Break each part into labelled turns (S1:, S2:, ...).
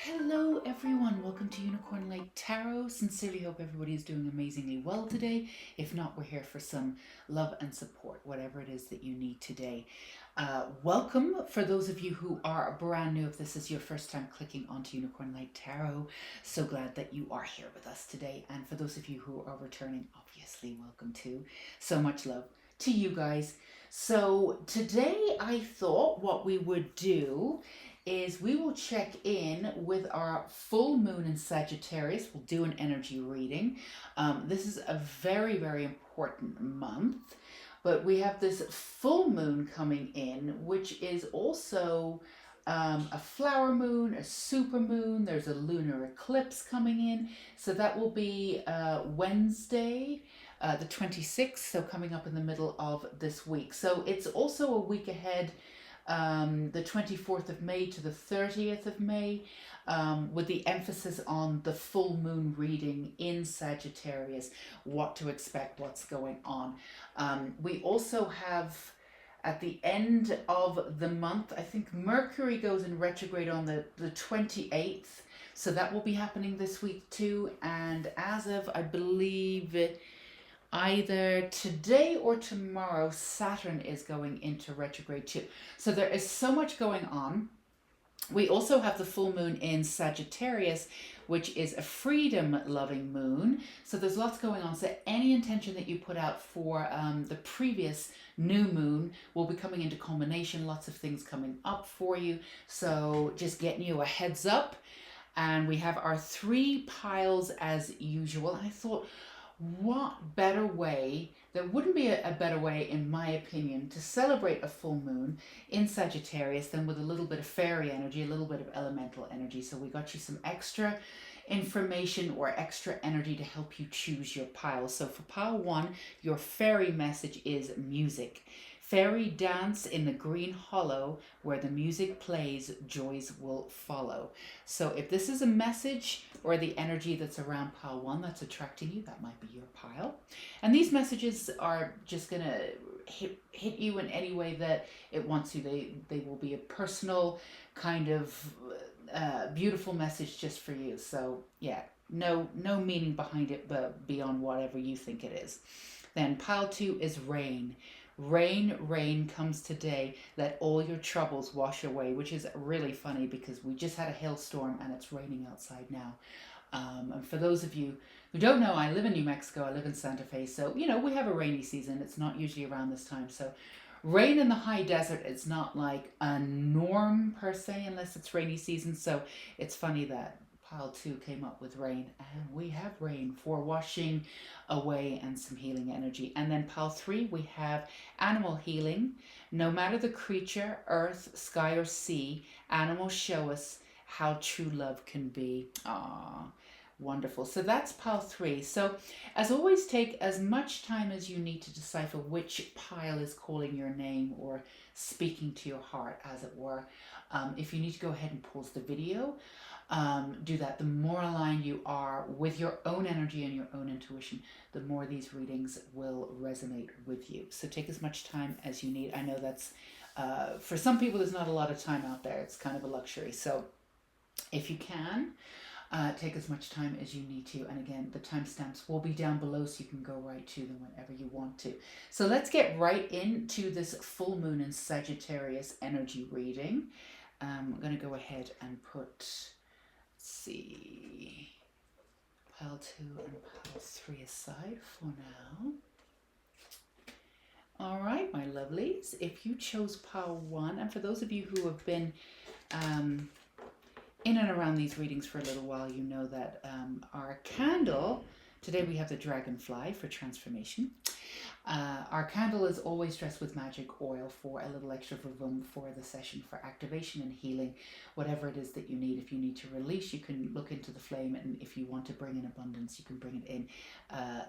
S1: Hello everyone, welcome to Unicorn Lake Tarot. Sincerely hope everybody is doing amazingly well today. If not, we're here for some love and support, whatever it is that you need today. Welcome for those of you who are brand new. If this is your first time clicking onto Unicorn Lake Tarot, so glad that you are here with us today. And for those of you who are returning, obviously welcome too. So much love to you guys. So today I thought what we would do is we will check in with our full moon in Sagittarius. We'll do an energy reading. This is a very, very important month, but we have this full moon coming in, which is also a flower moon, a super moon. There's a lunar eclipse coming in. So that will be Wednesday, the 26th, so coming up in the middle of this week. So it's also a week ahead, the 24th of May to the 30th of May, with the emphasis on the full moon reading in Sagittarius, what to expect, what's going on. We also have at the end of the month, I think Mercury goes in retrograde on the 28th. So that will be happening this week too. And as of, I believe, either today or tomorrow, Saturn is going into retrograde too. So there is so much going on. We also have the full moon in Sagittarius, which is a freedom loving moon. So there's lots going on. So any intention that you put out for the previous new moon will be coming into culmination. Lots of things coming up for you. So just getting you a heads up. And we have our three piles as usual. I thought, what better way, there wouldn't be a better way in my opinion to celebrate a full moon in Sagittarius than with a little bit of fairy energy, a little bit of elemental energy. So we got you some extra information or extra energy to help you choose your pile. So for pile one, your fairy message is music. Fairy dance in the green hollow where the music plays, joys will follow. So if this is a message or the energy that's around pile one that's attracting you, that might be your pile. And these messages are just going to hit you in any way that it wants to. They will be a personal kind of beautiful message just for you. So yeah, no meaning behind it, but beyond whatever you think it is. Then pile two is rain. Rain, rain comes today. Let all your troubles wash away, which is really funny because we just had a hailstorm and it's raining outside now. And for those of you who don't know, I live in New Mexico. I live in Santa Fe. So, you know, we have a rainy season. It's not usually around this time. So rain in the high desert, it's not like a norm per se unless it's rainy season. So it's funny that pile two came up with rain, and we have rain for washing away and some healing energy. And then pile three, we have animal healing. No matter the creature, earth, sky, or sea, animals show us how true love can be. Ah, wonderful. So that's pile three. So as always, take as much time as you need to decipher which pile is calling your name or speaking to your heart, as it were. If you need to go ahead and pause the video, do that. The more aligned you are with your own energy and your own intuition, the more these readings will resonate with you. So take as much time as you need. I know that's, for some people, there's not a lot of time out there. It's kind of a luxury. So if you can, take as much time as you need to. And again, the timestamps will be down below so you can go right to them whenever you want to. So let's get right into this full moon in Sagittarius energy reading. I'm going to go ahead and put, see, pile two and pile three aside for now. All right, my lovelies, if you chose pile one, and for those of you who have been in and around these readings for a little while, you know that our candle, today we have the dragonfly for transformation. Our candle is always dressed with magic oil for a little extra vavoom for the session, for activation and healing, whatever it is that you need. If you need to release, you can look into the flame, and if you want to bring in abundance, you can bring it in.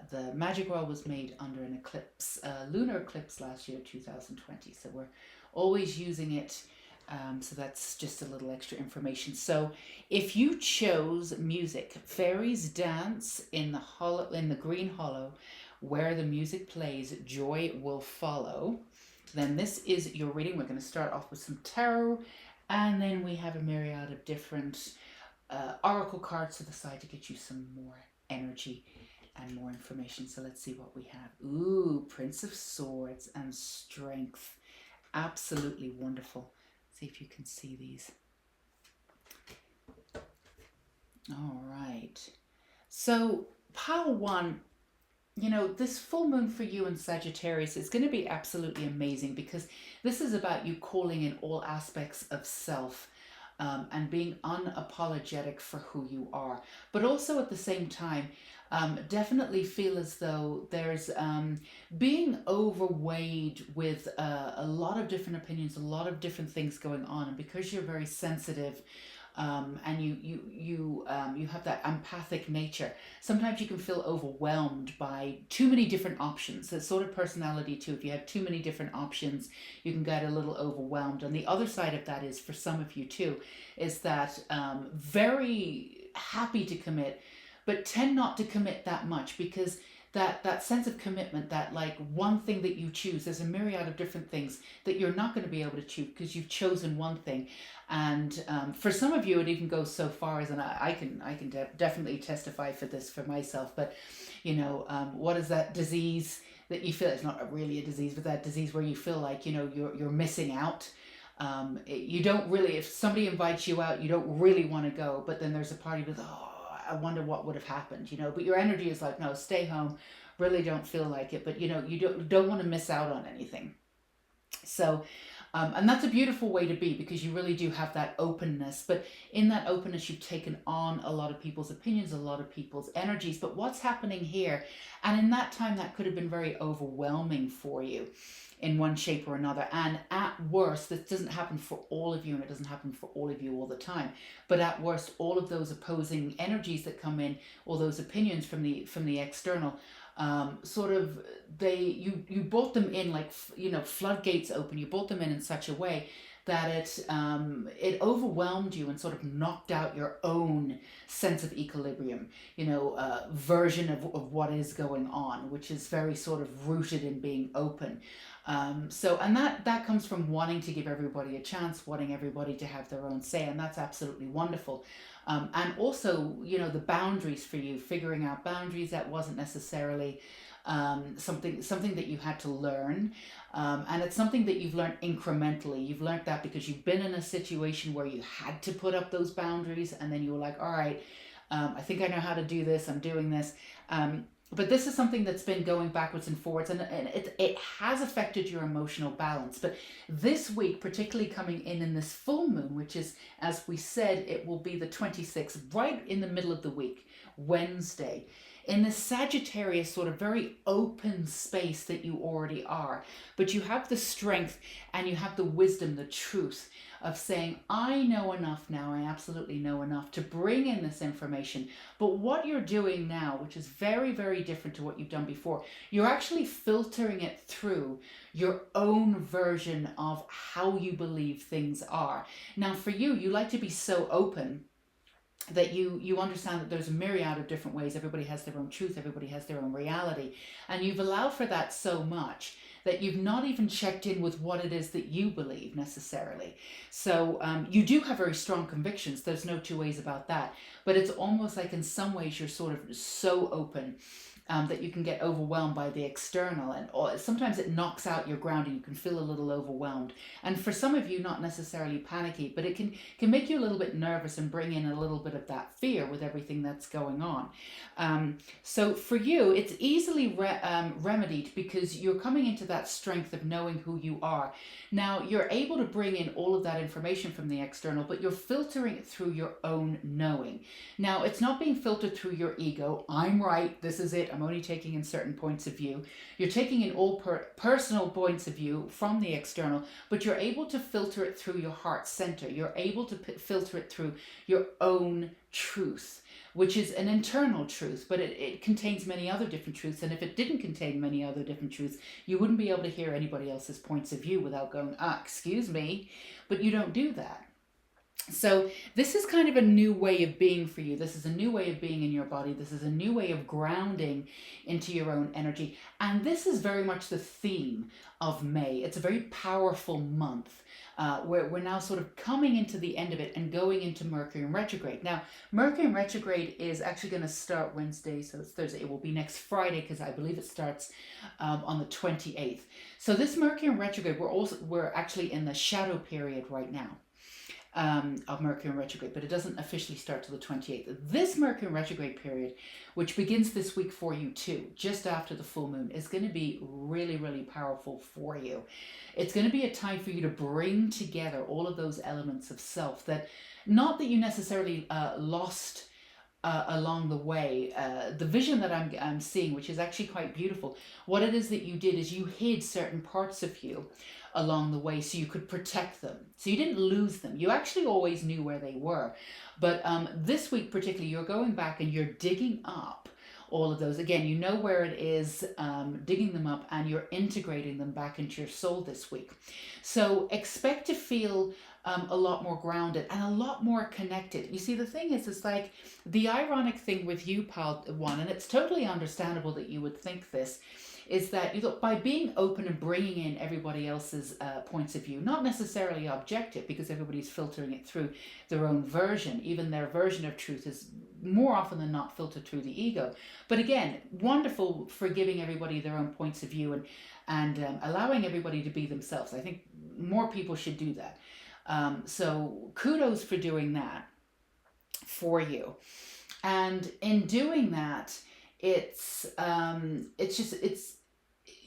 S1: The magic oil was made under an eclipse, lunar eclipse last year, 2020. So we're always using it. So that's just a little extra information. So if you chose music, fairies dance in the hollow, in the green hollow, where the music plays, joy will follow, then this is your reading. We're going to start off with some tarot, and then we have a myriad of different oracle cards to the side to get you some more energy and more information. So let's see what we have. Ooh, Prince of Swords and Strength. Absolutely wonderful. See if you can see these. All right. So pile one, you know, this full moon for you in Sagittarius is going to be absolutely amazing, because this is about you calling in all aspects of self, and being unapologetic for who you are. But also at the same time, definitely feel as though there's being overweighed with a lot of different opinions, a lot of different things going on. And because you're very sensitive, and you have that empathic nature, sometimes you can feel overwhelmed by too many different options. It's sort of personality too. If you have too many different options, you can get a little overwhelmed. And the other side of that is, for some of you too, is that very happy to commit, but tend not to commit that much, because that sense of commitment, that like one thing that you choose, there's a myriad of different things that you're not going to be able to choose because you've chosen one thing. And for some of you, it even goes so far as, and I can definitely testify for this for myself, but you know, what is that disease that you feel, it's not really a disease, but that disease where you feel like, you know, you're missing out. You don't really, if somebody invites you out, you don't really want to go, but then there's a party with, oh, I wonder what would have happened, you know, but your energy is like, no, stay home, really don't feel like it, but you know, you don't want to miss out on anything. So and that's a beautiful way to be, because you really do have that openness. But in that openness, you've taken on a lot of people's opinions, a lot of people's energies. But what's happening here, and in that time, that could have been very overwhelming for you in one shape or another. And at worst, this doesn't happen for all of you, and it doesn't happen for all of you all the time. But at worst, all of those opposing energies that come in, all those opinions from the external, sort of, you brought them in like, you know, floodgates open. You brought them in such a way that it overwhelmed you and sort of knocked out your own sense of equilibrium, you know, version of what is going on, which is very sort of rooted in being open. So, and that comes from wanting to give everybody a chance, wanting everybody to have their own say, and that's absolutely wonderful. And also, you know, the boundaries for you, figuring out boundaries, that wasn't necessarily something that you had to learn. And it's something that you've learned incrementally. You've learned that because you've been in a situation where you had to put up those boundaries, and then you were like, all right, I think I know how to do this, I'm doing this. But this is something that's been going backwards and forwards, and it has affected your emotional balance. But this week, particularly coming in this full moon, which is, as we said, it will be the 26th, right in the middle of the week, Wednesday, in this Sagittarius sort of very open space that you already are. But you have the strength and you have the wisdom, the truth of saying, I know enough now, I absolutely know enough to bring in this information. But what you're doing now, which is very, very different to what you've done before, you're actually filtering it through your own version of how you believe things are. Now, for you, you like to be so open that you understand that there's a myriad of different ways. Everybody has their own truth, everybody has their own reality, and you've allowed for that so much that you've not even checked in with what it is that you believe necessarily. So you do have very strong convictions, there's no two ways about that, but it's almost like in some ways you're sort of so open that you can get overwhelmed by the external, and sometimes it knocks out your grounding. You can feel a little overwhelmed, and for some of you, not necessarily panicky, but it can make you a little bit nervous and bring in a little bit of that fear with everything that's going on. So for you, it's easily remedied, because you're coming into that strength of knowing who you are. Now, you're able to bring in all of that information from the external, but you're filtering it through your own knowing. Now, it's not being filtered through your ego. I'm right, this is it, I'm only taking in certain points of view. You're taking in all personal points of view from the external, but you're able to filter it through your heart center. You're able to filter it through your own truth, which is an internal truth, but it contains many other different truths. And if it didn't contain many other different truths, you wouldn't be able to hear anybody else's points of view without going, excuse me, but you don't do that. So this is kind of a new way of being for you. This is a new way of being in your body. This is a new way of grounding into your own energy. And this is very much the theme of May. It's a very powerful month. we're now sort of coming into the end of it and going into Mercury in retrograde. Now, Mercury in retrograde is actually going to start Wednesday, so it's Thursday. It will be next Friday because I believe it starts on the 28th. So this Mercury in retrograde, we're actually in the shadow period right now. Of Mercury in retrograde, but it doesn't officially start till the 28th. This Mercury in retrograde period, which begins this week for you too, just after the full moon, is going to be really, really powerful for you. It's going to be a time for you to bring together all of those elements of self that, not that you necessarily lost along the way. The vision that I'm seeing, which is actually quite beautiful, what it is that you did is you hid certain parts of you along the way so you could protect them. So you didn't lose them. You actually always knew where they were. But this week particularly, you're going back and you're digging up all of those. Again, you know where it is, digging them up, and you're integrating them back into your soul this week. So expect to feel a lot more grounded and a lot more connected. You see, the thing is, it's like the ironic thing with you, pal one, and it's totally understandable that you would think this, is that you thought by being open and bringing in everybody else's points of view, not necessarily objective, because everybody's filtering it through their own version. Even their version of truth is more often than not filtered through the ego. But again, wonderful for giving everybody their own points of view and allowing everybody to be themselves. I think more people should do that. So kudos for doing that for you. And in doing that,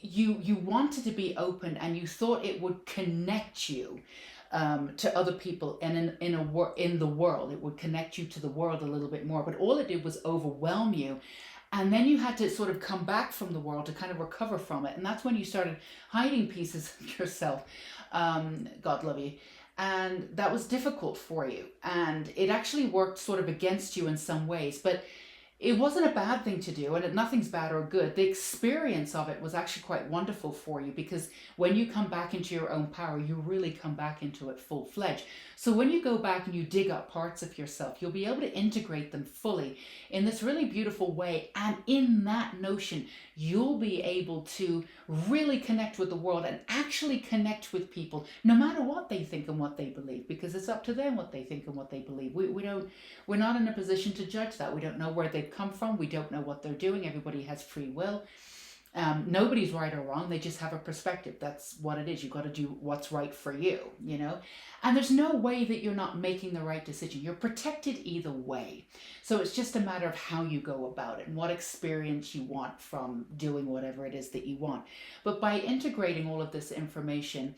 S1: you wanted to be open, and you thought it would connect you to other people, and in the world, it would connect you to the world a little bit more. But all it did was overwhelm you, and then you had to sort of come back from the world to kind of recover from it. And that's when you started hiding pieces of yourself. God love you. And that was difficult for you, and it actually worked sort of against you in some ways, but it wasn't a bad thing to do, and nothing's bad or good. The experience of it was actually quite wonderful for you, because when you come back into your own power, you really come back into it full-fledged. So when you go back and you dig up parts of yourself, you'll be able to integrate them fully in this really beautiful way. And in that notion, you'll be able to really connect with the world and actually connect with people, no matter what they think and what they believe, because it's up to them what they think and what they believe. We're not in a position to judge that. We don't know where they've come from. We don't know what they're doing. Everybody has free will. Nobody's right or wrong. They just have a perspective. That's what it is. You've got to do what's right for you, you know? And there's no way that you're not making the right decision. You're protected either way. So it's just a matter of how you go about it and what experience you want from doing whatever it is that you want. But by integrating all of this information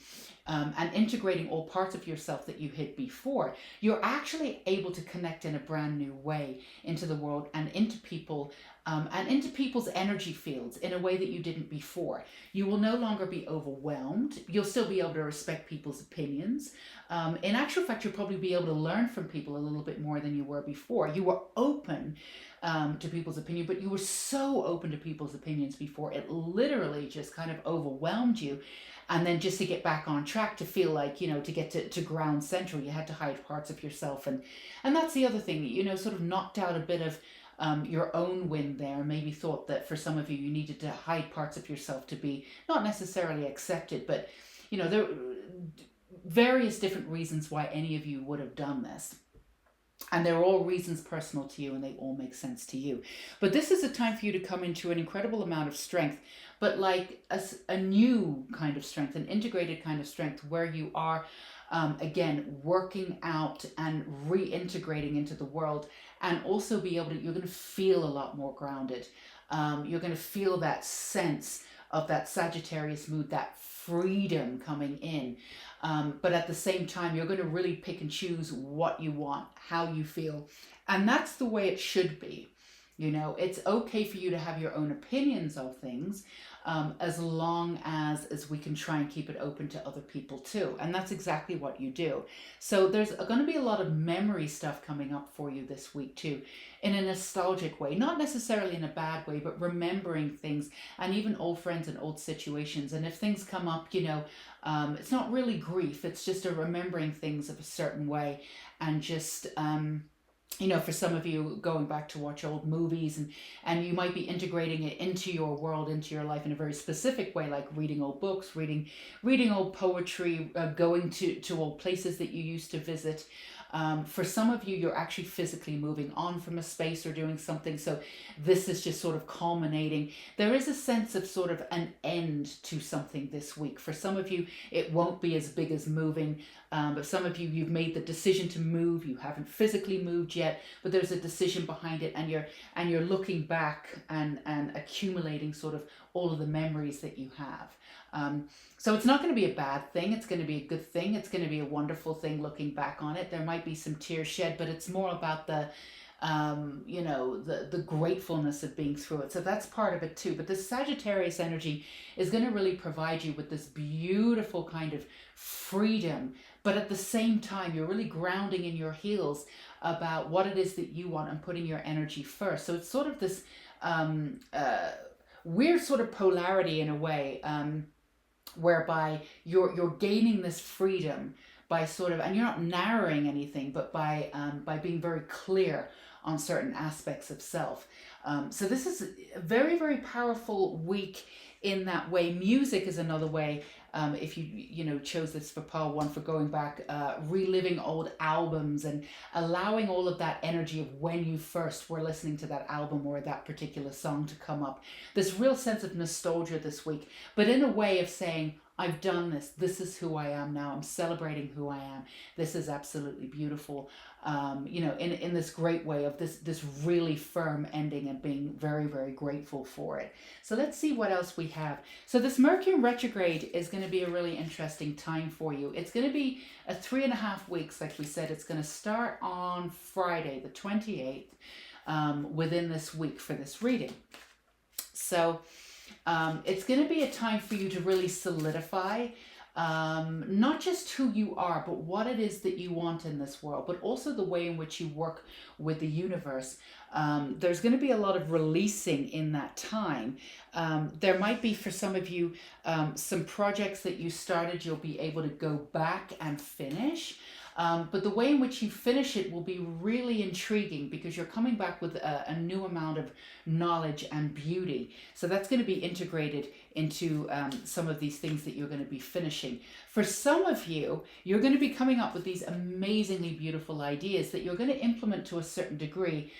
S1: and integrating all parts of yourself that you hid before, you're actually able to connect in a brand new way into the world and into people, and into people's energy fields in a way that you didn't before. You will no longer be overwhelmed. You'll still be able to respect people's opinions. In actual fact, you'll probably be able to learn from people a little bit more than you were before. You were open to people's opinion, but you were so open to people's opinions before, it literally just kind of overwhelmed you. And then just to get back on track, to feel like, you know, to get to ground central, you had to hide parts of yourself. And that's the other thing, you know, sort of knocked out a bit of your own wind there. Maybe thought that for some of you, you needed to hide parts of yourself to be not necessarily accepted, but, you know, there are various different reasons why any of you would have done this. And they're all reasons personal to you, and they all make sense to you. But this is a time for you to come into an incredible amount of strength, but like a new kind of strength, an integrated kind of strength, where you are, again, working out and reintegrating into the world, and also be able to, you're going to feel a lot more grounded. You're going to feel that sense of that Sagittarius mood, that freedom coming in. But at the same time, you're going to really pick and choose what you want, how you feel. And that's the way it should be. You know, it's okay for you to have your own opinions of things, as long as we can try and keep it open to other people too. And that's exactly what you do. So there's going to be a lot of memory stuff coming up for you this week too, in a nostalgic way, not necessarily in a bad way, but remembering things and even old friends and old situations. And if things come up, you know, it's not really grief, it's just a remembering things of a certain way, and just For some of you, going back to watch old movies, and you might be integrating it into your world, into your life in a very specific way, like reading old books, reading old poetry, going to old places that you used to visit. For some of you, you're actually physically moving on from a space or doing something. So this is just sort of culminating. There is a sense of sort of an end to something this week. For some of you, it won't be as big as moving. But some of you, you've made the decision to move. You haven't physically moved yet, but there's a decision behind it, and you're looking back and accumulating sort of all of the memories that you have. So it's not going to be a bad thing. It's going to be a good thing. It's going to be a wonderful thing looking back on it. There might be some tears shed, but it's more about the gratefulness of being through it. So that's part of it too. But this Sagittarius energy is going to really provide you with this beautiful kind of freedom. But at the same time, you're really grounding in your heels about what it is that you want and putting your energy first. So it's sort of this weird sort of polarity in a way. Whereby you're gaining this freedom by sort of, and you're not narrowing anything, but by being very clear on certain aspects of self. So this is a very, very powerful week in that way. Music is another way. If you chose this for pile one, for going back, reliving old albums and allowing all of that energy of when you first were listening to that album or that particular song to come up. This real sense of nostalgia this week, but in a way of saying, I've done this. This is who I am now. I'm celebrating who I am. This is absolutely beautiful. In this great way of this really firm ending and being very, very grateful for it. So let's see what else we have. So this Mercury retrograde is going to be a really interesting time for you. It's going to be a 3.5 weeks, like we said. It's going to start on Friday, the 28th, within this week for this reading. So it's going to be a time for you to really solidify not just who you are, but what it is that you want in this world, but also the way in which you work with the universe. There's going to be a lot of releasing in that time. There might be, for some of you, some projects that you started, you'll be able to go back and finish. But the way in which you finish it will be really intriguing because you're coming back with a new amount of knowledge and beauty. So that's going to be integrated into some of these things that you're going to be finishing. For some of you, you're going to be coming up with these amazingly beautiful ideas that you're going to implement to a certain degree.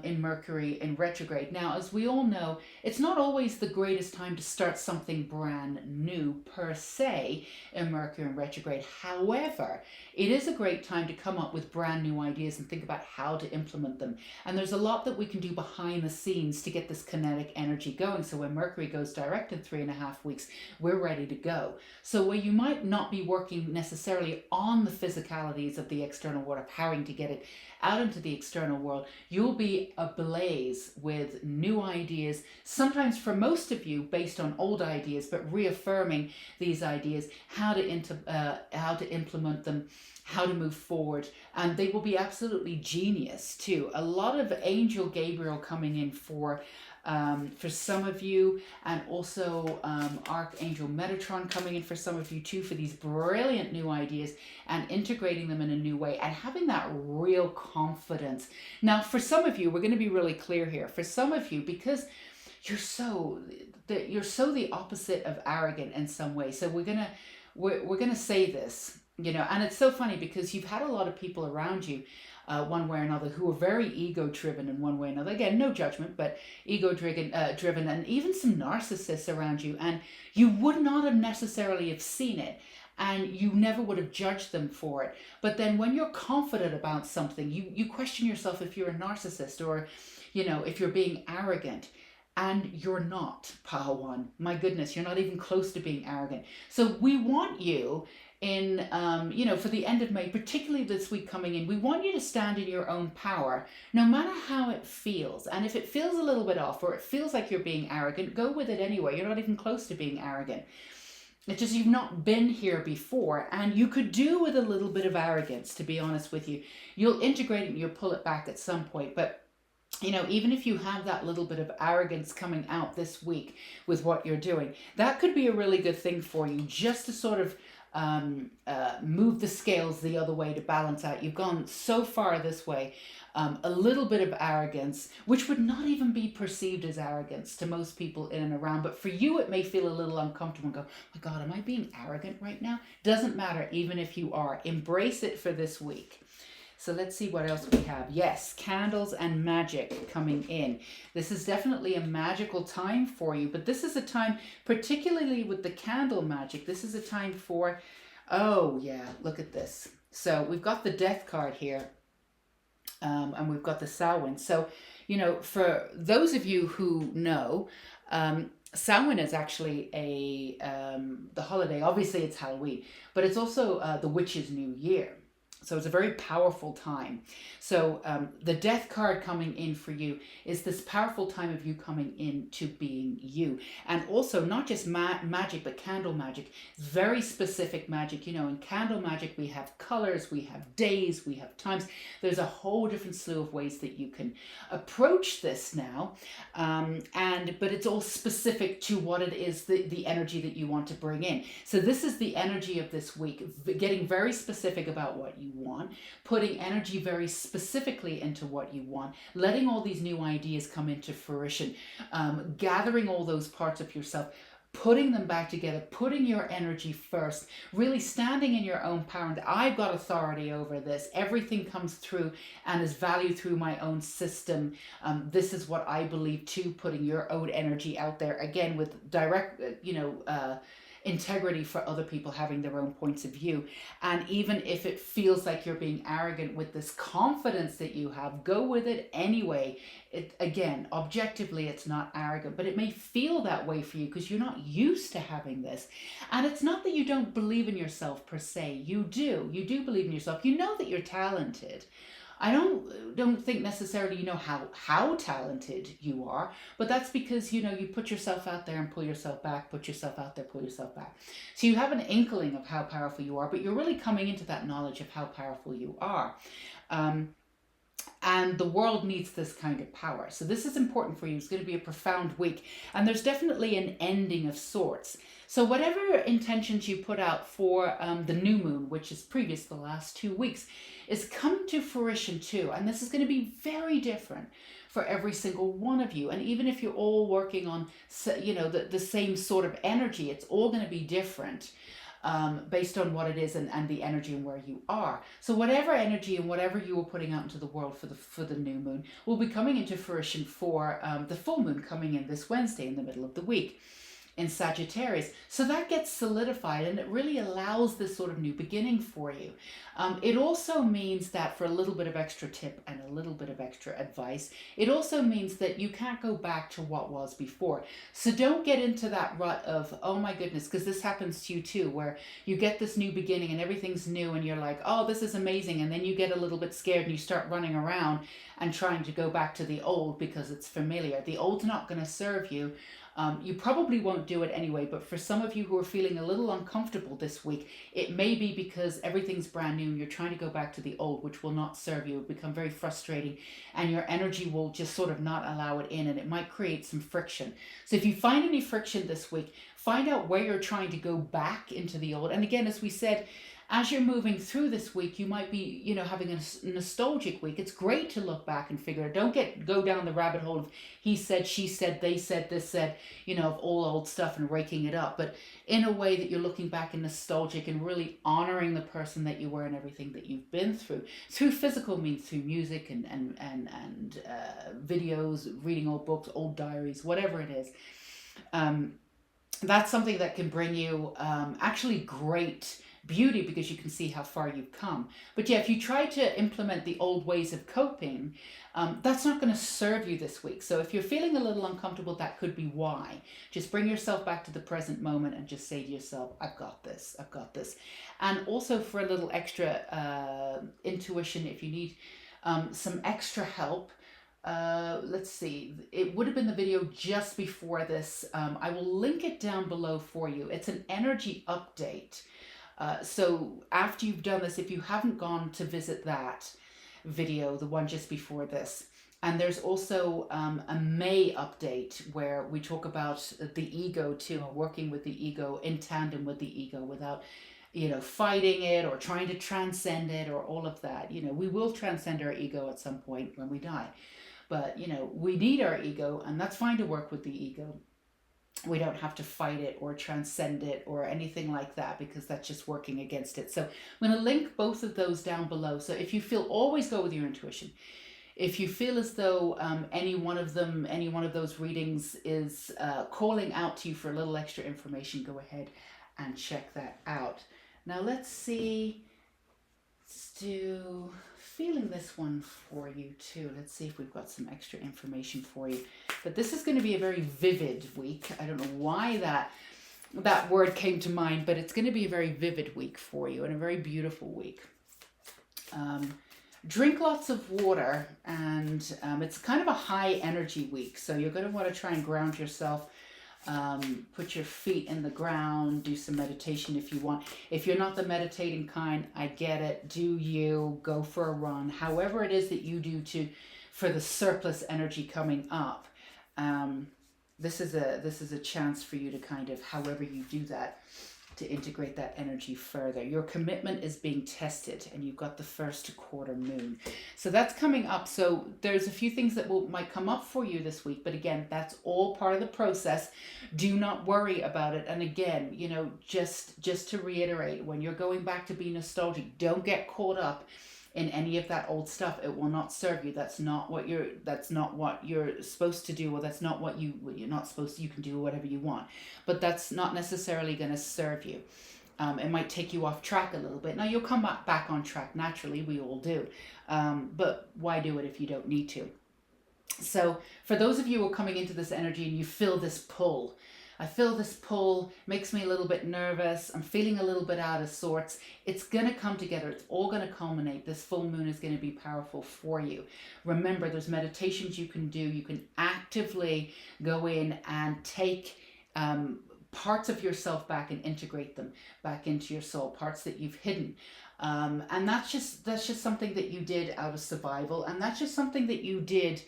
S1: In Mercury in retrograde. Now, as we all know, it's not always the greatest time to start something brand new per se in Mercury in retrograde. However, it is a great time to come up with brand new ideas and think about how to implement them. And there's a lot that we can do behind the scenes to get this kinetic energy going. So when Mercury goes direct in 3.5 weeks, we're ready to go. So where you might not be working necessarily on the physicalities of the external world, of having to get it out into the external world, you'll be ablaze with new ideas, sometimes for most of you based on old ideas, but reaffirming these ideas, how to implement them, how to move forward, and they will be absolutely genius too. A lot of Angel Gabriel coming in for some of you, and also Archangel Metatron coming in for some of you too, for these brilliant new ideas and integrating them in a new way and having that real confidence. Now, for some of you, we're going to be really clear here. For some of you, because you're so the opposite of arrogant in some way. So we're gonna say this, and it's so funny because you've had a lot of people around you, one way or another, who are very ego-driven in one way or another. Again, no judgment, but ego-driven, and even some narcissists around you, and you would not have necessarily have seen it, and you never would have judged them for it. But then when you're confident about something, you question yourself if you're a narcissist or, if you're being arrogant. And you're not, Pahawan. My goodness, you're not even close to being arrogant. So we want you in, for the end of May, particularly this week coming in, we want you to stand in your own power, no matter how it feels. And if it feels a little bit off, or it feels like you're being arrogant, go with it anyway. You're not even close to being arrogant. It's just you've not been here before, and you could do with a little bit of arrogance, to be honest with you. You'll integrate it and you'll pull it back at some point, but even if you have that little bit of arrogance coming out this week with what you're doing, that could be a really good thing for you, just to sort of move the scales the other way, to balance out. You've gone so far this way, a little bit of arrogance, which would not even be perceived as arrogance to most people in and around. But for you, it may feel a little uncomfortable and go, my God, am I being arrogant right now? Doesn't matter, even if you are. Embrace it for this week. So let's see what else we have. Yes, candles and magic coming in. This is definitely a magical time for you, but this is a time, particularly with the candle magic, this is a time for, oh yeah, look at this. So we've got the death card here, and we've got the Samhain. So, you know, for those of you who know, Samhain is actually the holiday. Obviously, it's Halloween, but it's also the witch's new year. So it's a very powerful time. So the death card coming in for you is this powerful time of you coming into being you. And also not just magic, but candle magic. Very specific magic. You know, in candle magic, we have colors, we have days, we have times. There's a whole different slew of ways that you can approach this now. But it's all specific to what it is, the energy that you want to bring in. So this is the energy of this week, getting very specific about what you want, putting energy very specifically into what you want, letting all these new ideas come into fruition, gathering all those parts of yourself, putting them back together, putting your energy first, really standing in your own power. And I've got authority over this. Everything comes through and is valued through my own system. This is what I believe too, putting your own energy out there, again, with direct, integrity for other people having their own points of view. And even if it feels like you're being arrogant with this confidence that you have, go with it anyway. It, again, objectively, it's not arrogant, but it may feel that way for you because you're not used to having this. And it's not that you don't believe in yourself per se. You do believe in yourself. You know that you're talented. I don't think necessarily you know how talented you are, but that's because, you know, you put yourself out there and pull yourself back, put yourself out there, pull yourself back. So you have an inkling of how powerful you are, but you're really coming into that knowledge of how powerful you are. And the world needs this kind of power. So this is important for you. It's going to be a profound week. And there's definitely an ending of sorts. So whatever intentions you put out for the new moon, which is previous the last 2 weeks, is coming to fruition too. And this is going to be very different for every single one of you. And even if you're all working on, you know, the same sort of energy, it's all going to be different. Based on what it is and the energy and where you are. So whatever energy and whatever you were putting out into the world for the new moon will be coming into fruition for the full moon coming in this Wednesday in the middle of the week in Sagittarius. So that gets solidified and it really allows this sort of new beginning for you. It also means that, for a little bit of extra tip and a little bit of extra advice, it also means that you can't go back to what was before. So don't get into that rut of, oh my goodness, because this happens to you too, where you get this new beginning and everything's new and you're like, oh, this is amazing. And then you get a little bit scared and you start running around and trying to go back to the old because it's familiar. The old's not going to serve you. You probably won't do it anyway, but for some of you who are feeling a little uncomfortable this week, it may be because everything's brand new and you're trying to go back to the old, which will not serve you. It will become very frustrating and your energy will just sort of not allow it in, and it might create some friction. So if you find any friction this week, find out where you're trying to go back into the old. And again, as we said, as you're moving through this week, you might be, you know, having a nostalgic week. It's great to look back and figure. Don't go down the rabbit hole of he said, she said, they said, this said, you know, of all old stuff and raking it up. But in a way that you're looking back and nostalgic and really honoring the person that you were and everything that you've been through physical means, through music and videos, reading old books, old diaries, whatever it is. That's something that can bring you actually great beauty because you can see how far you've come. But yeah, if you try to implement the old ways of coping, that's not going to serve you this week. So if you're feeling a little uncomfortable, that could be why. Just bring yourself back to the present moment and just say to yourself, I've got this, I've got this. And also for a little extra intuition, if you need some extra help, let's see, it would have been the video just before this. I will link it down below for you. It's an energy update. So after you've done this, if you haven't gone to visit that video, the one just before this, and there's also a May update where we talk about the ego too, and working with the ego in tandem with the ego without fighting it or trying to transcend it or all of that. We will transcend our ego at some point when we die. But, we need our ego, and that's fine to work with the ego. We don't have to fight it or transcend it or anything like that, because that's just working against it. So I'm going to link both of those down below. So if you feel, always go with your intuition. If you feel as though any one of those readings is calling out to you for a little extra information, go ahead and check that out. Now let's see. Let's do feeling this one for you too. Let's see if we've got some extra information for you. But this is going to be a very vivid week. I don't know why that word came to mind, but it's going to be a very vivid week for you and a very beautiful week. Drink lots of water, and it's kind of a high energy week. So you're going to want to try and ground yourself. Put your feet in the ground, do some meditation if you want. If you're not the meditating kind, I get it. Do you go for a run? However it is that you do for the surplus energy coming up. This is a chance for you to kind of, however you do that, to integrate that energy further. Your commitment is being tested, and you've got the first quarter moon. So that's coming up. So there's a few things that might come up for you this week, but again, that's all part of the process. Do not worry about it. And again, just to reiterate, when you're going back to be nostalgic, don't get caught up in any of that old stuff. It will not serve you. That's not what you're supposed to do, or that's not what you're not supposed to. You can do whatever you want, but that's not necessarily going to serve you. It might take you off track a little bit. Now you'll come back on track naturally. We all do, but why do it if you don't need to? So for those of you who are coming into this energy and you feel this pull, I feel this pull, makes me a little bit nervous. I'm feeling a little bit out of sorts. It's going to come together. It's all going to culminate. This full moon is going to be powerful for you. Remember, there's meditations you can do. You can actively go in and take parts of yourself back and integrate them back into your soul, parts that you've hidden. And that's just something that you did out of survival. And that's just something that you did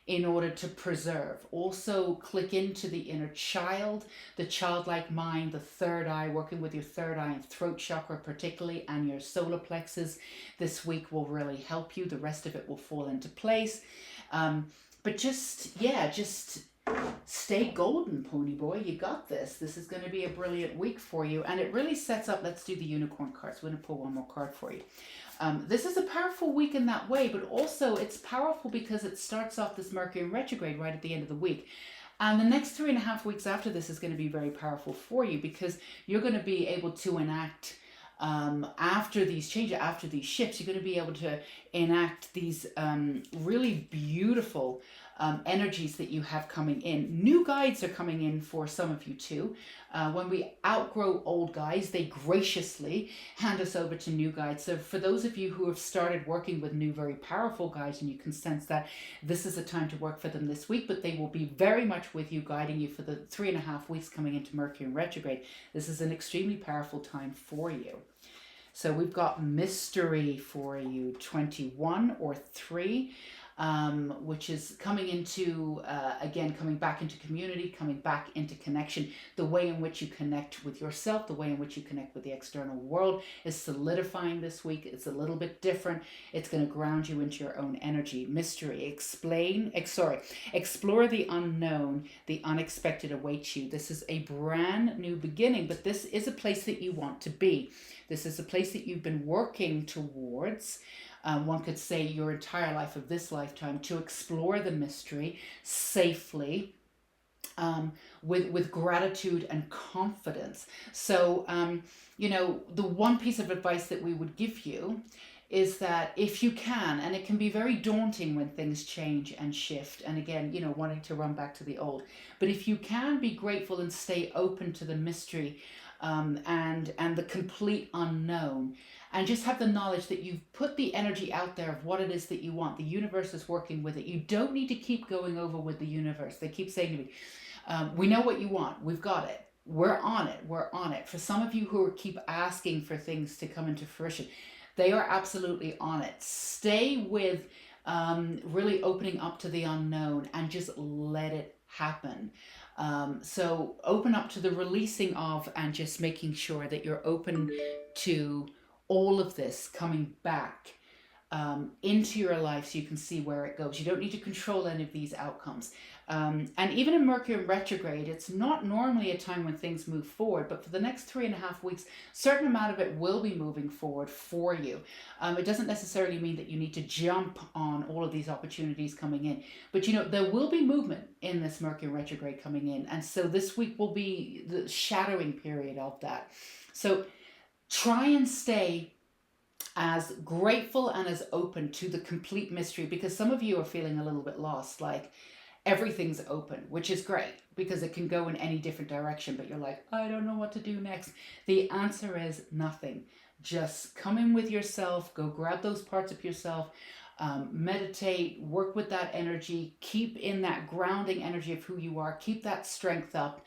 S1: in order to preserve. Also click into the inner child, the childlike mind, the third eye, working with your third eye and throat chakra particularly, and your solar plexus this week will really help you. The rest of it will fall into place. But just stay golden, pony boy. You got this. This is going to be a brilliant week for you. And it really sets up, let's do the unicorn cards. We're going to pull one more card for you. This is a powerful week in that way, but also it's powerful because it starts off this Mercury in retrograde right at the end of the week. And the next 3.5 weeks after this is going to be very powerful for you, because you're going to be able to enact, after these changes, after these shifts, you're going to be able to enact these really beautiful energies that you have coming in. New guides are coming in for some of you too. When we outgrow old guides, they graciously hand us over to new guides. So for those of you who have started working with new, very powerful guides, and you can sense that this is a time to work for them this week, but they will be very much with you, guiding you for the 3.5 weeks coming into Mercury in retrograde. This is an extremely powerful time for you. So we've got mystery for you, 21 or 3. Which is coming into, again, coming back into community, coming back into connection. The way in which you connect with yourself, the way in which you connect with the external world is solidifying this week. It's a little bit different. It's going to ground you into your own energy. Mystery, explore the unknown, the unexpected awaits you. This is a brand new beginning, but this is a place that you want to be. This is a place that you've been working towards. One could say your entire life of this lifetime, to explore the mystery safely, with gratitude and confidence. So, the one piece of advice that we would give you is that if you can, and it can be very daunting when things change and shift, and again, wanting to run back to the old, but if you can be grateful and stay open to the mystery, and the complete unknown, and just have the knowledge that you've put the energy out there of what it is that you want. The universe is working with it. You don't need to keep going over with the universe. They keep saying to me, we know what you want. We've got it. We're on it. We're on it. For some of you who keep asking for things to come into fruition, they are absolutely on it. Stay with really opening up to the unknown and just let it happen. So open up to the releasing of, and just making sure that you're open to all of this coming back into your life, so you can see where it goes. You don't need to control any of these outcomes. And even in Mercury retrograde, it's not normally a time when things move forward, but for the next 3.5 weeks, a certain amount of it will be moving forward for you. It doesn't necessarily mean that you need to jump on all of these opportunities coming in, but there will be movement in this Mercury retrograde coming in. And so this week will be the shadowing period of that. So try and stay as grateful and as open to the complete mystery, because some of you are feeling a little bit lost, like everything's open, which is great because it can go in any different direction, but you're like, I don't know what to do next. The answer is nothing. Just come in with yourself, go grab those parts of yourself, meditate, work with that energy, keep in that grounding energy of who you are, keep that strength up.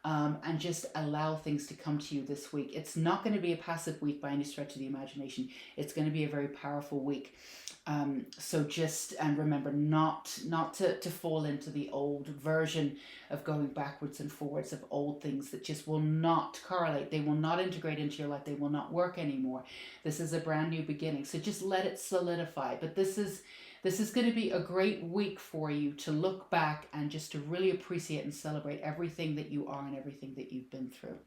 S1: And just allow things to come to you this week. It's not going to be a passive week by any stretch of the imagination. It's going to be a very powerful week. So just, and remember not to fall into the old version of going backwards and forwards of old things that just will not correlate. They will not integrate into your life. They will not work anymore. This is a brand new beginning. So just let it solidify. But this is going to be a great week for you to look back and just to really appreciate and celebrate everything that you are and everything that you've been through.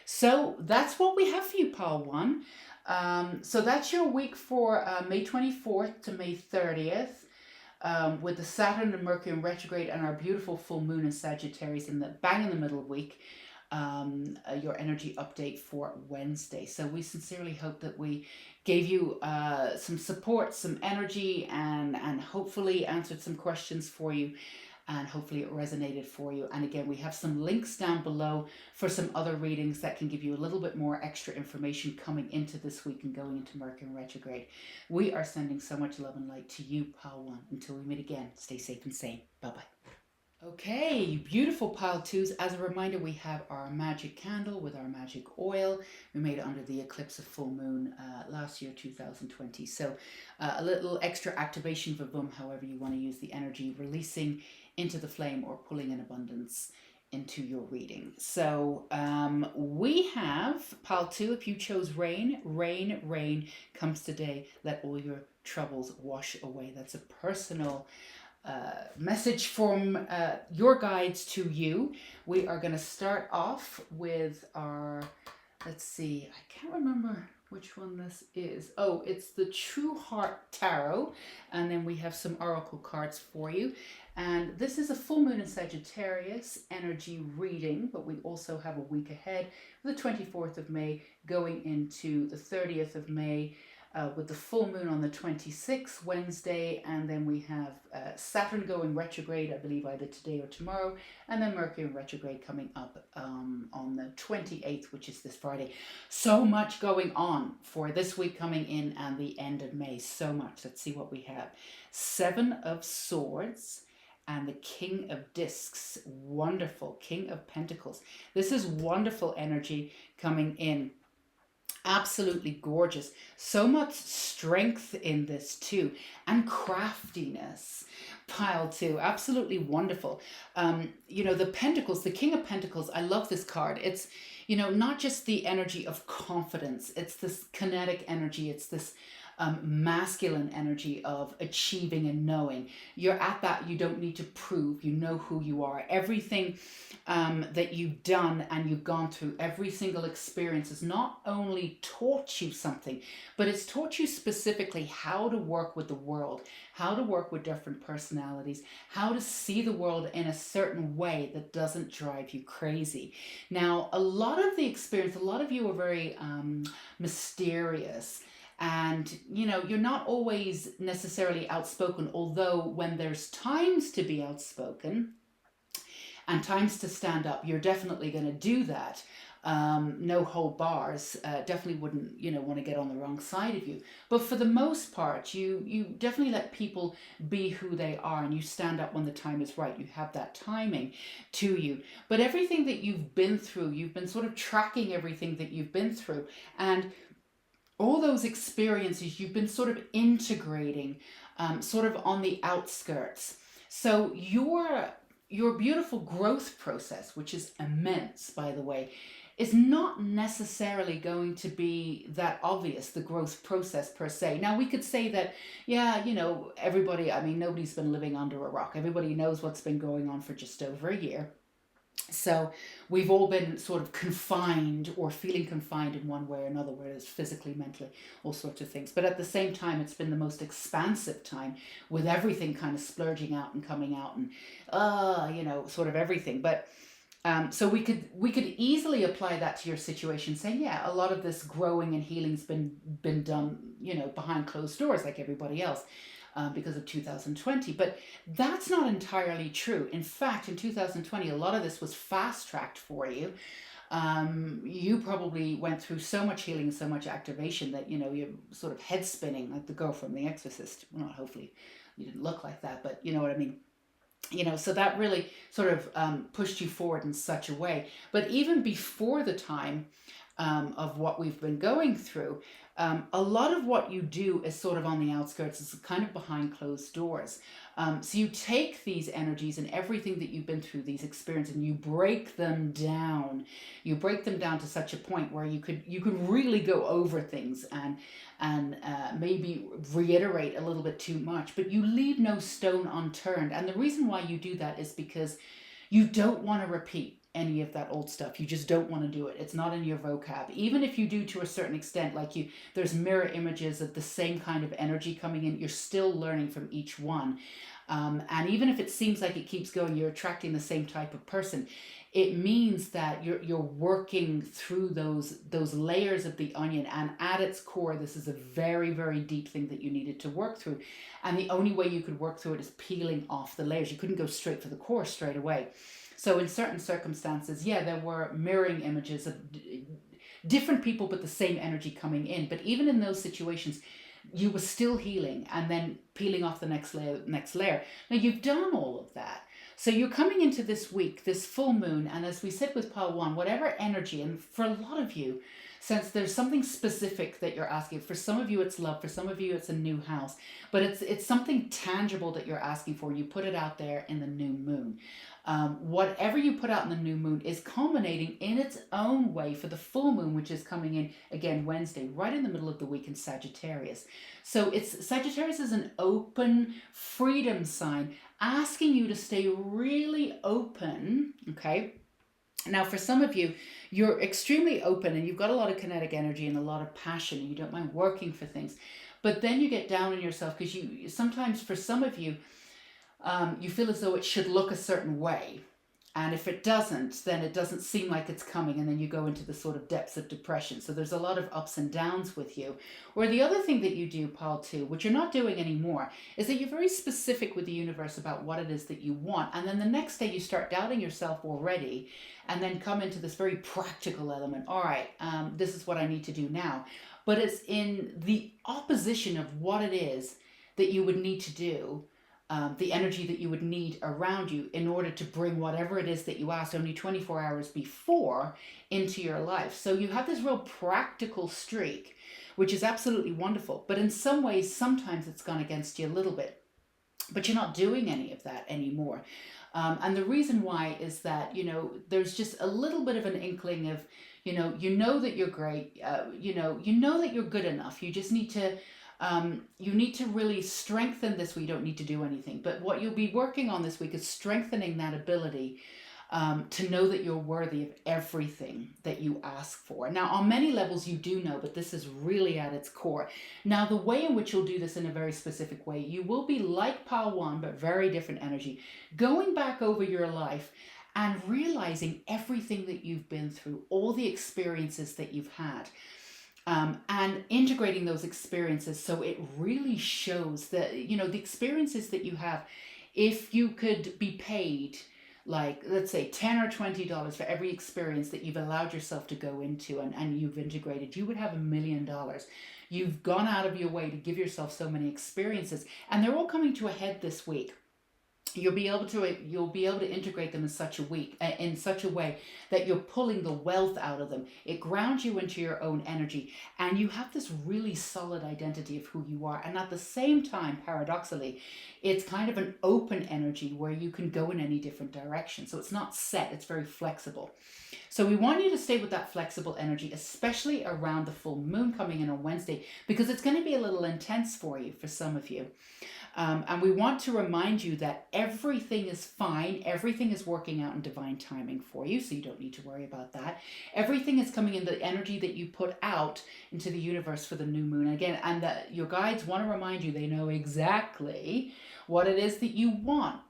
S1: So that's what we have for you, Pile 1. So that's your week for May 24th to May 30th. With the Saturn and Mercury in retrograde and our beautiful full moon in Sagittarius in the bang in the middle of the week. Your energy update for Wednesday. So we sincerely hope that we gave you some support, some energy, and hopefully answered some questions for you, and hopefully it resonated for you. And again, we have some links down below for some other readings that can give you a little bit more extra information coming into this week and going into Mercury retrograde. We are sending so much love and light to you, Pile 1. Until we meet again, stay safe and sane. Bye-bye. Okay, beautiful Pile 2s. As a reminder, we have our magic candle with our magic oil. We made it under the eclipse of full moon last year, 2020. So a little extra activation for boom, however you want to use the energy, releasing into the flame or pulling in abundance into your reading. So we have Pile 2, if you chose rain, rain, rain comes today. Let all your troubles wash away. That's a personal message from your guides to you. We are going to start off with our, let's see, I can't remember which one this is. Oh, it's the True Heart Tarot. And then we have some oracle cards for you. And this is a full moon in Sagittarius energy reading, but we also have a week ahead, the 24th of May going into the 30th of May. With the full moon on the 26th, Wednesday, and then we have Saturn going retrograde, I believe either today or tomorrow, and then Mercury retrograde coming up on the 28th, which is this Friday. So much going on for this week coming in and the end of May. So much. Let's see what we have. 7 of Swords and the King of Discs. Wonderful. King of Pentacles. This is wonderful energy coming in. Absolutely gorgeous. So much strength in this too, and craftiness. Pile 2, absolutely wonderful. The Pentacles, the King of Pentacles, I love this card. It's, not just the energy of confidence, it's this kinetic energy, it's this masculine energy of achieving and knowing. You're at that, you don't need to prove, you know who you are. Everything that you've done and you've gone through, every single experience has not only taught you something, but it's taught you specifically how to work with the world, how to work with different personalities, how to see the world in a certain way that doesn't drive you crazy. Now, a lot of the experience, a lot of you are very mysterious. And, you're not always necessarily outspoken, although when there's times to be outspoken and times to stand up, you're definitely going to do that. No hold bars, definitely wouldn't, want to get on the wrong side of you. But for the most part, you definitely let people be who they are, and you stand up when the time is right. You have that timing to you. But everything that you've been through, you've been sort of tracking everything that you've been through. And all those experiences you've been sort of integrating, sort of on the outskirts. So your your beautiful growth process, which is immense, by the way, is not necessarily going to be that obvious, the growth process per se. Now, we could say that, yeah, everybody, I mean, nobody's been living under a rock. Everybody knows what's been going on for just over a year. So we've all been sort of confined or feeling confined in one way or another, whether it's physically, mentally, all sorts of things. But at the same time, it's been the most expansive time with everything kind of splurging out and coming out and, sort of everything. But so we could easily apply that to your situation, saying, yeah, a lot of this growing and healing's been done, behind closed doors, like everybody else, because of 2020. But that's not entirely true. In fact, in 2020, a lot of this was fast tracked for you. You probably went through so much healing and so much activation that you're sort of head spinning like the girl from The Exorcist. Well, not hopefully you didn't look like that, but you know what I mean. So that really sort of pushed you forward in such a way. But even before the time of what we've been going through, a lot of what you do is sort of on the outskirts, it's kind of behind closed doors. So you take these energies and everything that you've been through, these experiences, and you break them down. You break them down to such a point where you could really go over things and maybe reiterate a little bit too much, but you leave no stone unturned. And the reason why you do that is because you don't want to repeat any of that old stuff. You just don't want to do it. It's not in your vocab. Even if you do to a certain extent, like there's mirror images of the same kind of energy coming in, you're still learning from each one. And even if it seems like it keeps going, you're attracting the same type of person. It means that you're working through those layers of the onion, and at its core, this is a very, very deep thing that you needed to work through. And the only way you could work through it is peeling off the layers. You couldn't go straight for the core straight away. So in certain circumstances, yeah, there were mirroring images of different people, but the same energy coming in. But even in those situations, you were still healing and then peeling off the next layer. Now you've done all of that. So you're coming into this week, this full moon, and as we said with pile one, whatever energy, and for a lot of you, since there's something specific that you're asking, for some of you it's love, for some of you it's a new house, but it's something tangible that you're asking for. You put it out there in the new moon. Whatever you put out in the new moon is culminating in its own way for the full moon, which is coming in again Wednesday, right in the middle of the week in Sagittarius. So Sagittarius is an open freedom sign, asking you to stay really open. Okay. Now, for some of you, you're extremely open and you've got a lot of kinetic energy and a lot of passion, and you don't mind working for things. But then you get down on yourself because you sometimes, for some of you, you feel as though it should look a certain way. And if it doesn't, then it doesn't seem like it's coming. And then you go into the sort of depths of depression. So there's a lot of ups and downs with you. Or the other thing that you do, Paul, too, which you're not doing anymore, is that you're very specific with the universe about what it is that you want. And then the next day you start doubting yourself already, and then come into this very practical element. All right, this is what I need to do now. But it's in the opposition of what it is that you would need to do, the energy that you would need around you in order to bring whatever it is that you asked only 24 hours before into your life. So you have this real practical streak, which is absolutely wonderful. But in some ways, sometimes it's gone against you a little bit. But you're not doing any of that anymore. And the reason why is that, there's just a little bit of an inkling of, that you're great, that you're good enough. You just need to you need to really strengthen this. We don't need to do anything. But what you'll be working on this week is strengthening that ability to know that you're worthy of everything that you ask for. Now, on many levels, you do know, but this is really at its core. Now, the way in which you'll do this in a very specific way, you will be like pile one, but very different energy, going back over your life and realizing everything that you've been through, all the experiences that you've had. And integrating those experiences so it really shows that, the experiences that you have, if you could be paid, like, let's say $10 or $20 for every experience that you've allowed yourself to go into and you've integrated, you would have $1 million. You've gone out of your way to give yourself so many experiences, and they're all coming to a head this week. you'll be able to integrate them in such a way that you're pulling the wealth out of them. It grounds you into your own energy, and you have this really solid identity of who you are. And at the same time, paradoxically, it's kind of an open energy where you can go in any different direction. So it's not set, it's very flexible. So we want you to stay with that flexible energy, especially around the full moon coming in on Wednesday, because it's going to be a little intense for you, for some of you. And we want to remind you that everything is fine. Everything is working out in divine timing for you, so you don't need to worry about that. Everything is coming in the energy that you put out into the universe for the new moon. Again, and your guides want to remind you they know exactly what it is that you want.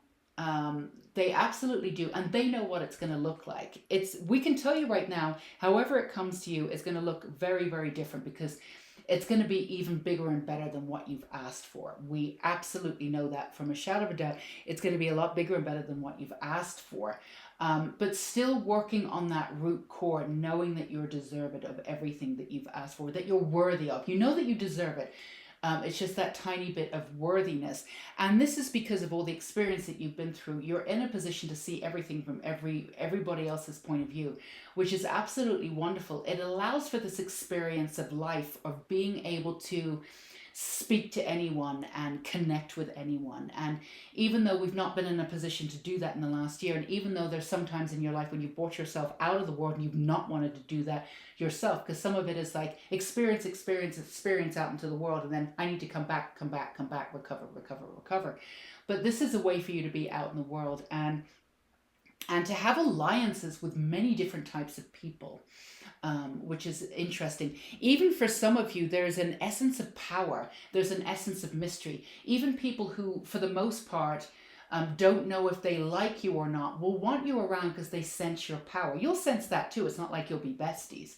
S1: They absolutely do, and they know what it's going to look like. We can tell you right now, however it comes to you, it's going to look very, very different, because it's going to be even bigger and better than what you've asked for. We absolutely know that from a shadow of a doubt. It's going to be a lot bigger and better than what you've asked for. But still working on that root core, knowing that you're deserving of everything that you've asked for, that you're worthy of. You know that you deserve it. It's just that tiny bit of worthiness. And this is because of all the experience that you've been through. You're in a position to see everything from everybody else's point of view, which is absolutely wonderful. It allows for this experience of life, of being able to speak to anyone and connect with anyone. And even though we've not been in a position to do that in the last year, and even though there's some times in your life when you've brought yourself out of the world and you've not wanted to do that yourself, because some of it is like experience out into the world, and then I need to come back, recover. But this is a way for you to be out in the world and to have alliances with many different types of people. Which is interesting. Even for some of you, there's an essence of power. There's an essence of mystery. Even people who, for the most part, don't know if they like you or not, will want you around because they sense your power. You'll sense that too. It's not like you'll be besties.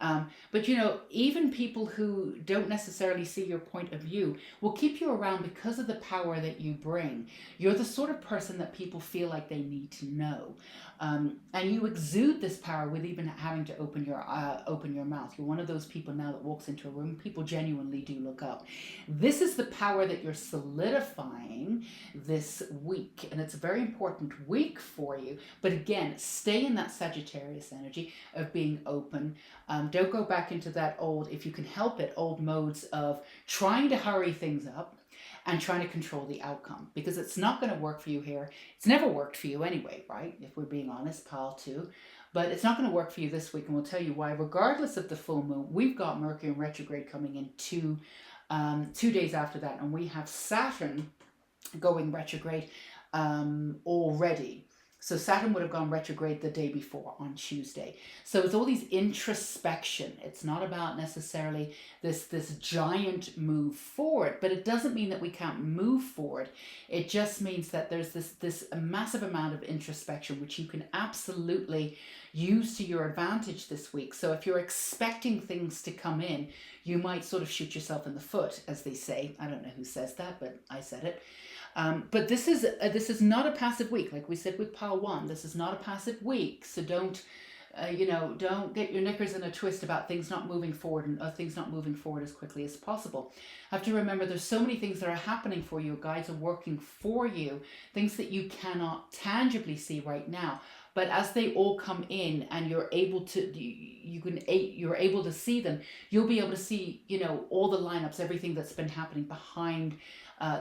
S1: But even people who don't necessarily see your point of view will keep you around because of the power that you bring. You're the sort of person that people feel like they need to know. And you exude this power with even having to open your mouth. You're one of those people now that walks into a room, people genuinely do look up. This is the power that you're solidifying this week. And it's a very important week for you. But again, stay in that Sagittarius energy of being open. Don't go back into that if you can help it, old modes of trying to hurry things up and trying to control the outcome, because it's not going to work for you here. It's never worked for you anyway, right? If we're being honest, pal, too. But it's not going to work for you this week, and we'll tell you why. Regardless of the full moon, we've got Mercury in retrograde coming in 2 days after that, and we have Saturn going retrograde already. So Saturn would have gone retrograde the day before on Tuesday. So it's all these introspection. It's not about necessarily this giant move forward, but it doesn't mean that we can't move forward. It just means that there's this massive amount of introspection, which you can absolutely use to your advantage this week. So if you're expecting things to come in, you might sort of shoot yourself in the foot, as they say. I don't know who says that, but I said it. But this is not a passive week, like we said with Pile 1. This is not a passive week, so don't get your knickers in a twist about things not moving forward and things not moving forward as quickly as possible. Have to remember there's so many things that are happening for you. Guides are working for you, things that you cannot tangibly see right now. But as they all come in and you're able to see them, you'll be able to see, all the lineups, everything that's been happening behind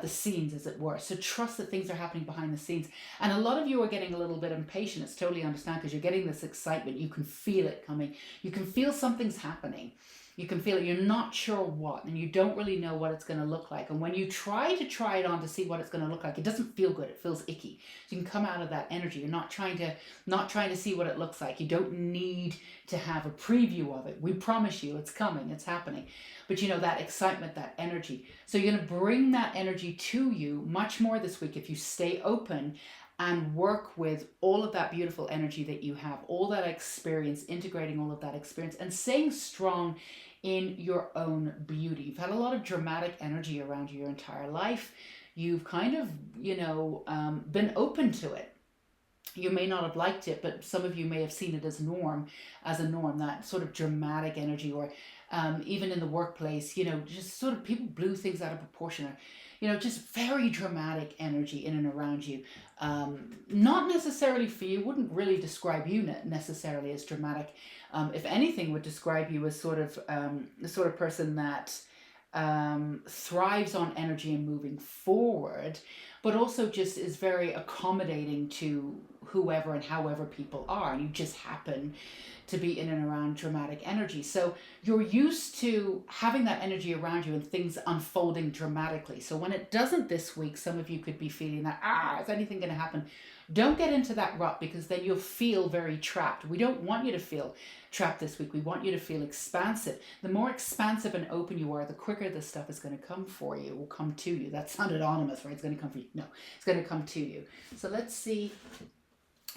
S1: the scenes, as it were. So trust that things are happening behind the scenes. And a lot of you are getting a little bit impatient. It's totally understand, because you're getting this excitement. You can feel it coming. You can feel something's happening. You can feel it. You're not sure what, and you don't really know what it's going to look like. And when you try it on to see what it's going to look like, it doesn't feel good. It feels icky. So you can come out of that energy. You're not trying to see what it looks like. You don't need to have a preview of it. We promise you it's coming. It's happening. But that excitement, that energy. So you're going to bring that energy to you much more this week if you stay open and work with all of that beautiful energy that you have, all that experience, integrating all of that experience and staying strong in your own beauty. You've had a lot of dramatic energy around you your entire life. You've kind of, been open to it. You may not have liked it, but some of you may have seen it as a norm, that sort of dramatic energy, or even in the workplace, just sort of people blew things out of proportion. just very dramatic energy in and around you. Not necessarily for you, wouldn't really describe you necessarily as dramatic. If anything, would describe you as sort of the sort of person that thrives on energy and moving forward, but also just is very accommodating to whoever and however people are. You just happen to be in and around dramatic energy. So you're used to having that energy around you and things unfolding dramatically. So when it doesn't this week, some of you could be feeling that, is anything going to happen? Don't get into that rut, because then you'll feel very trapped. We don't want you to feel trapped this week. We want you to feel expansive. The more expansive and open you are, the quicker this stuff is going to come for you, will come to you. That sounded anonymous, right? It's going to come for you. No, it's going to come to you. So let's see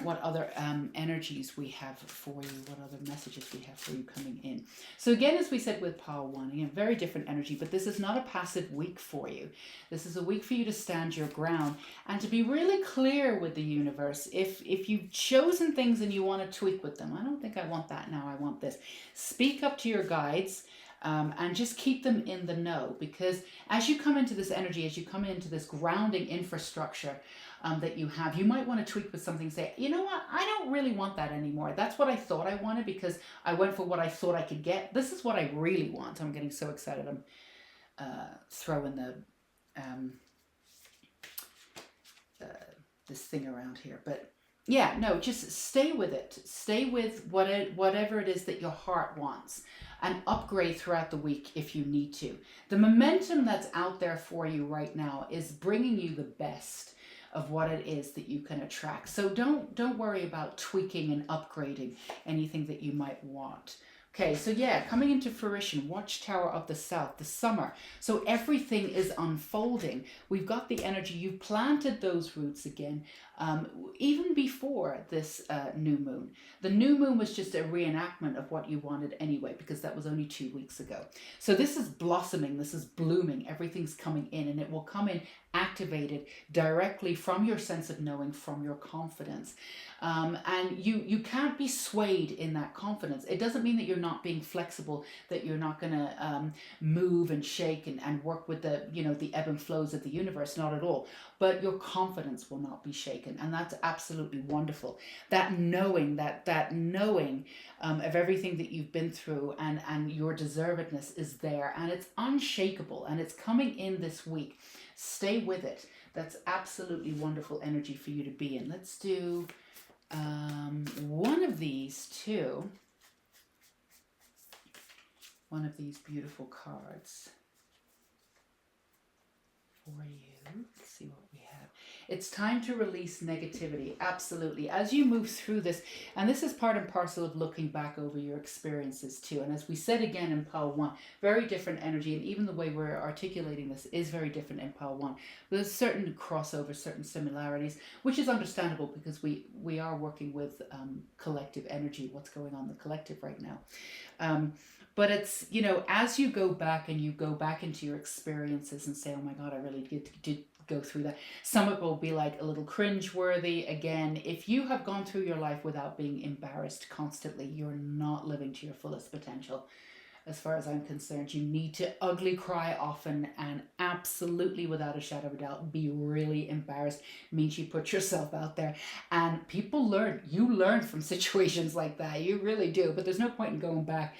S1: what other energies we have for you, what other messages we have for you coming in. So again, as we said with pile 1, again, very different energy, but this is not a passive week for you. This is a week for you to stand your ground and to be really clear with the universe. If you've chosen things and you want to tweak with them, I don't think I want that now, I want this. Speak up to your guides. And just keep them in the know, because as you come into this energy, as you come into this grounding infrastructure that you have, you might want to tweak with something, say, you know what, I don't really want that anymore. That's what I thought I wanted because I went for what I thought I could get. This is what I really want. I'm getting so excited. I'm throwing the this thing around here, but yeah, no, just stay with it. Stay with whatever it is that your heart wants, and upgrade throughout the week if you need to. The momentum that's out there for you right now is bringing you the best of what it is that you can attract. So don't worry about tweaking and upgrading anything that you might want. Okay, so yeah, coming into fruition, Watchtower of the South, the summer. So everything is unfolding. We've got the energy. You've planted those roots again, even before this new moon. The new moon was just a reenactment of what you wanted anyway, because that was only 2 weeks ago. So this is blossoming. This is blooming. Everything's coming in, and it will come in activated directly from your sense of knowing, from your confidence. And you can't be swayed in that confidence. It doesn't mean that you're not being flexible, that you're not going to move and shake and work with the ebb and flows of the universe, not at all. But your confidence will not be shaken, and that's absolutely wonderful. That knowing of everything that you've been through and your deservedness is there, and it's unshakable, and it's coming in this week. Stay with it. That's absolutely wonderful energy for you to be in. Let's do one of these too. One of these beautiful cards for you. Let's see what we have. It's time to release negativity. Absolutely. As you move through this, and this is part and parcel of looking back over your experiences too. And as we said again in pile 1, very different energy, and even the way we're articulating this is very different in pile 1. There's certain crossover, certain similarities, which is understandable because we are working with collective energy, what's going on in the collective right now. But it's, as you go back and you go back into your experiences and say, oh my God, I really did go through that. Some of it will be like a little cringe-worthy. Again, if you have gone through your life without being embarrassed constantly, you're not living to your fullest potential. As far as I'm concerned, you need to ugly cry often, and absolutely without a shadow of a doubt, be really embarrassed. Means you put yourself out there, and people learn. You learn from situations like that. You really do. But there's no point in going back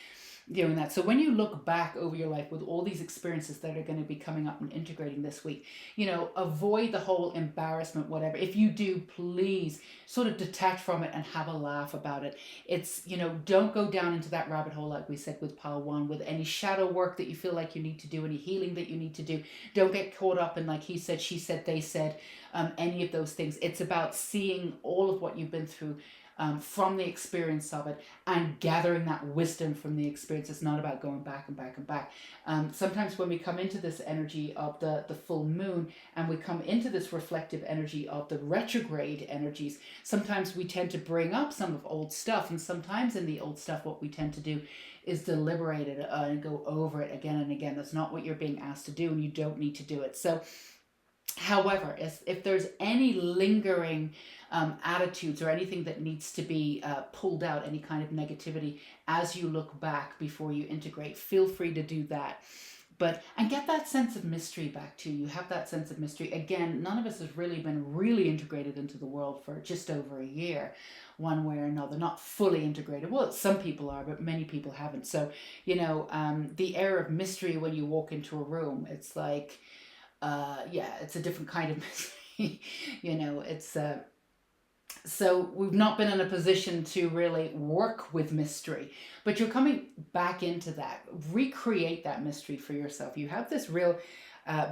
S1: doing that. So when you look back over your life with all these experiences that are going to be coming up and integrating this week, avoid the whole embarrassment, whatever. If you do, please sort of detach from it and have a laugh about it. It's, don't go down into that rabbit hole, like we said with pile 1, with any shadow work that you feel like you need to do, any healing that you need to do. Don't get caught up in, like he said, she said, they said, any of those things. It's about seeing all of what you've been through, from the experience of it, and gathering that wisdom from the experience. It's not about going back and back and back. Sometimes when we come into this energy of the full moon, and we come into this reflective energy of the retrograde energies, sometimes we tend to bring up some of old stuff, and sometimes in the old stuff what we tend to do is deliberate it and go over it again and again. That's not what you're being asked to do, and you don't need to do it. So however, if there's any lingering attitudes or anything that needs to be pulled out, any kind of negativity, as you look back before you integrate, feel free to do that. And get that sense of mystery back to you. You have that sense of mystery. Again, none of us has really been really integrated into the world for just over a year, one way or another. Not fully integrated. Well, some people are, but many people haven't. So, the air of mystery when you walk into a room, it's like, yeah, it's a different kind of mystery. It's so we've not been in a position to really work with mystery, but you're coming back into that. Recreate that mystery for yourself. You have this real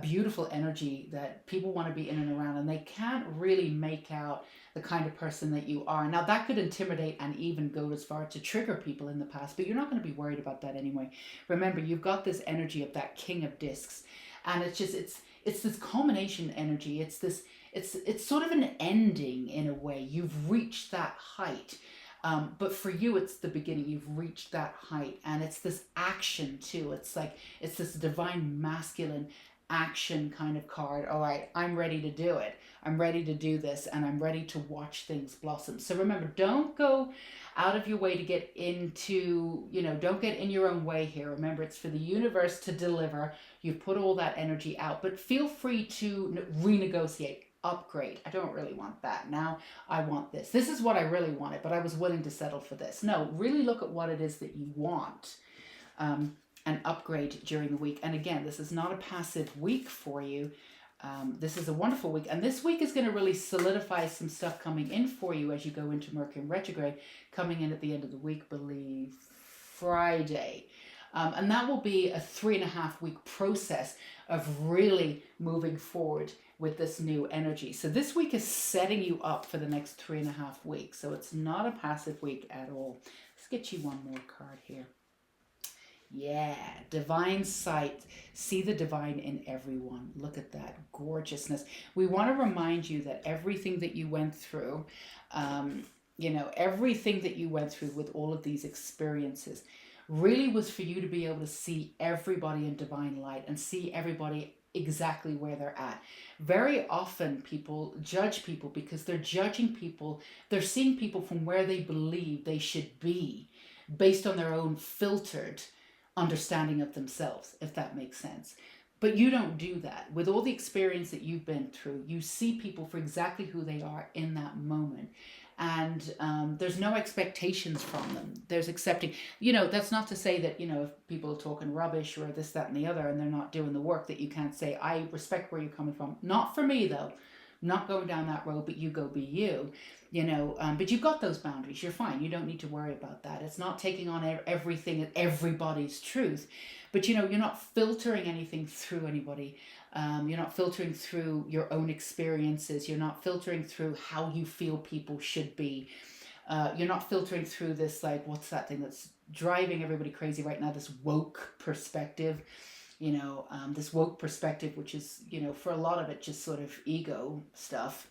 S1: beautiful energy that people want to be in and around, and they can't really make out the kind of person that you are. Now, that could intimidate and even go as far to trigger people in the past, but you're not going to be worried about that anyway. Remember, you've got this energy of that king of discs, and it's this culmination energy. It's sort of an ending in a way. You've reached that height. But for you, it's the beginning. You've reached that height, and it's this action too. It's this divine masculine action kind of card. All right, I'm ready to do it. I'm ready to do this, and I'm ready to watch things blossom. So remember, don't go out of your way to get into, don't get in your own way here. Remember, it's for the universe to deliver. You've put all that energy out, but feel free to renegotiate, upgrade. I don't really want that. Now I want this. This is what I really wanted, but I was willing to settle for this. No, really look at what it is that you want. And upgrade during the week. And again, this is not a passive week for you. This is a wonderful week. And this week is going to really solidify some stuff coming in for you as you go into Mercury retrograde, coming in at the end of the week, believe Friday. And that will be a 3.5 week process of really moving forward with this new energy. So this week is setting you up for the next 3.5 weeks. So it's not a passive week at all. Let's get you one more card here. Yeah, divine sight. See the divine in everyone. Look at that gorgeousness. We want to remind you that everything that you went through, everything that you went through with all of these experiences really was for you to be able to see everybody in divine light and see everybody exactly where they're at. Very often people judge people because they're judging people. They're seeing people from where they believe they should be based on their own filtered understanding of themselves, if that makes sense. But you don't do that. With all the experience that you've been through, you see people for exactly who they are in that moment. And there's no expectations from them. There's accepting. That's not to say that, if people are talking rubbish or this, that, and the other, and they're not doing the work, that you can't say, I respect where you're coming from. Not for me, though. Not going down that road, but you go be you. But you've got those boundaries. You're fine. You don't need to worry about that. It's not taking on everything and everybody's truth. But, you're not filtering anything through anybody. You're not filtering through your own experiences. You're not filtering through how you feel people should be. You're not filtering through this, like, what's that thing that's driving everybody crazy right now, this woke perspective. This woke perspective, which is, for a lot of it, just sort of ego stuff.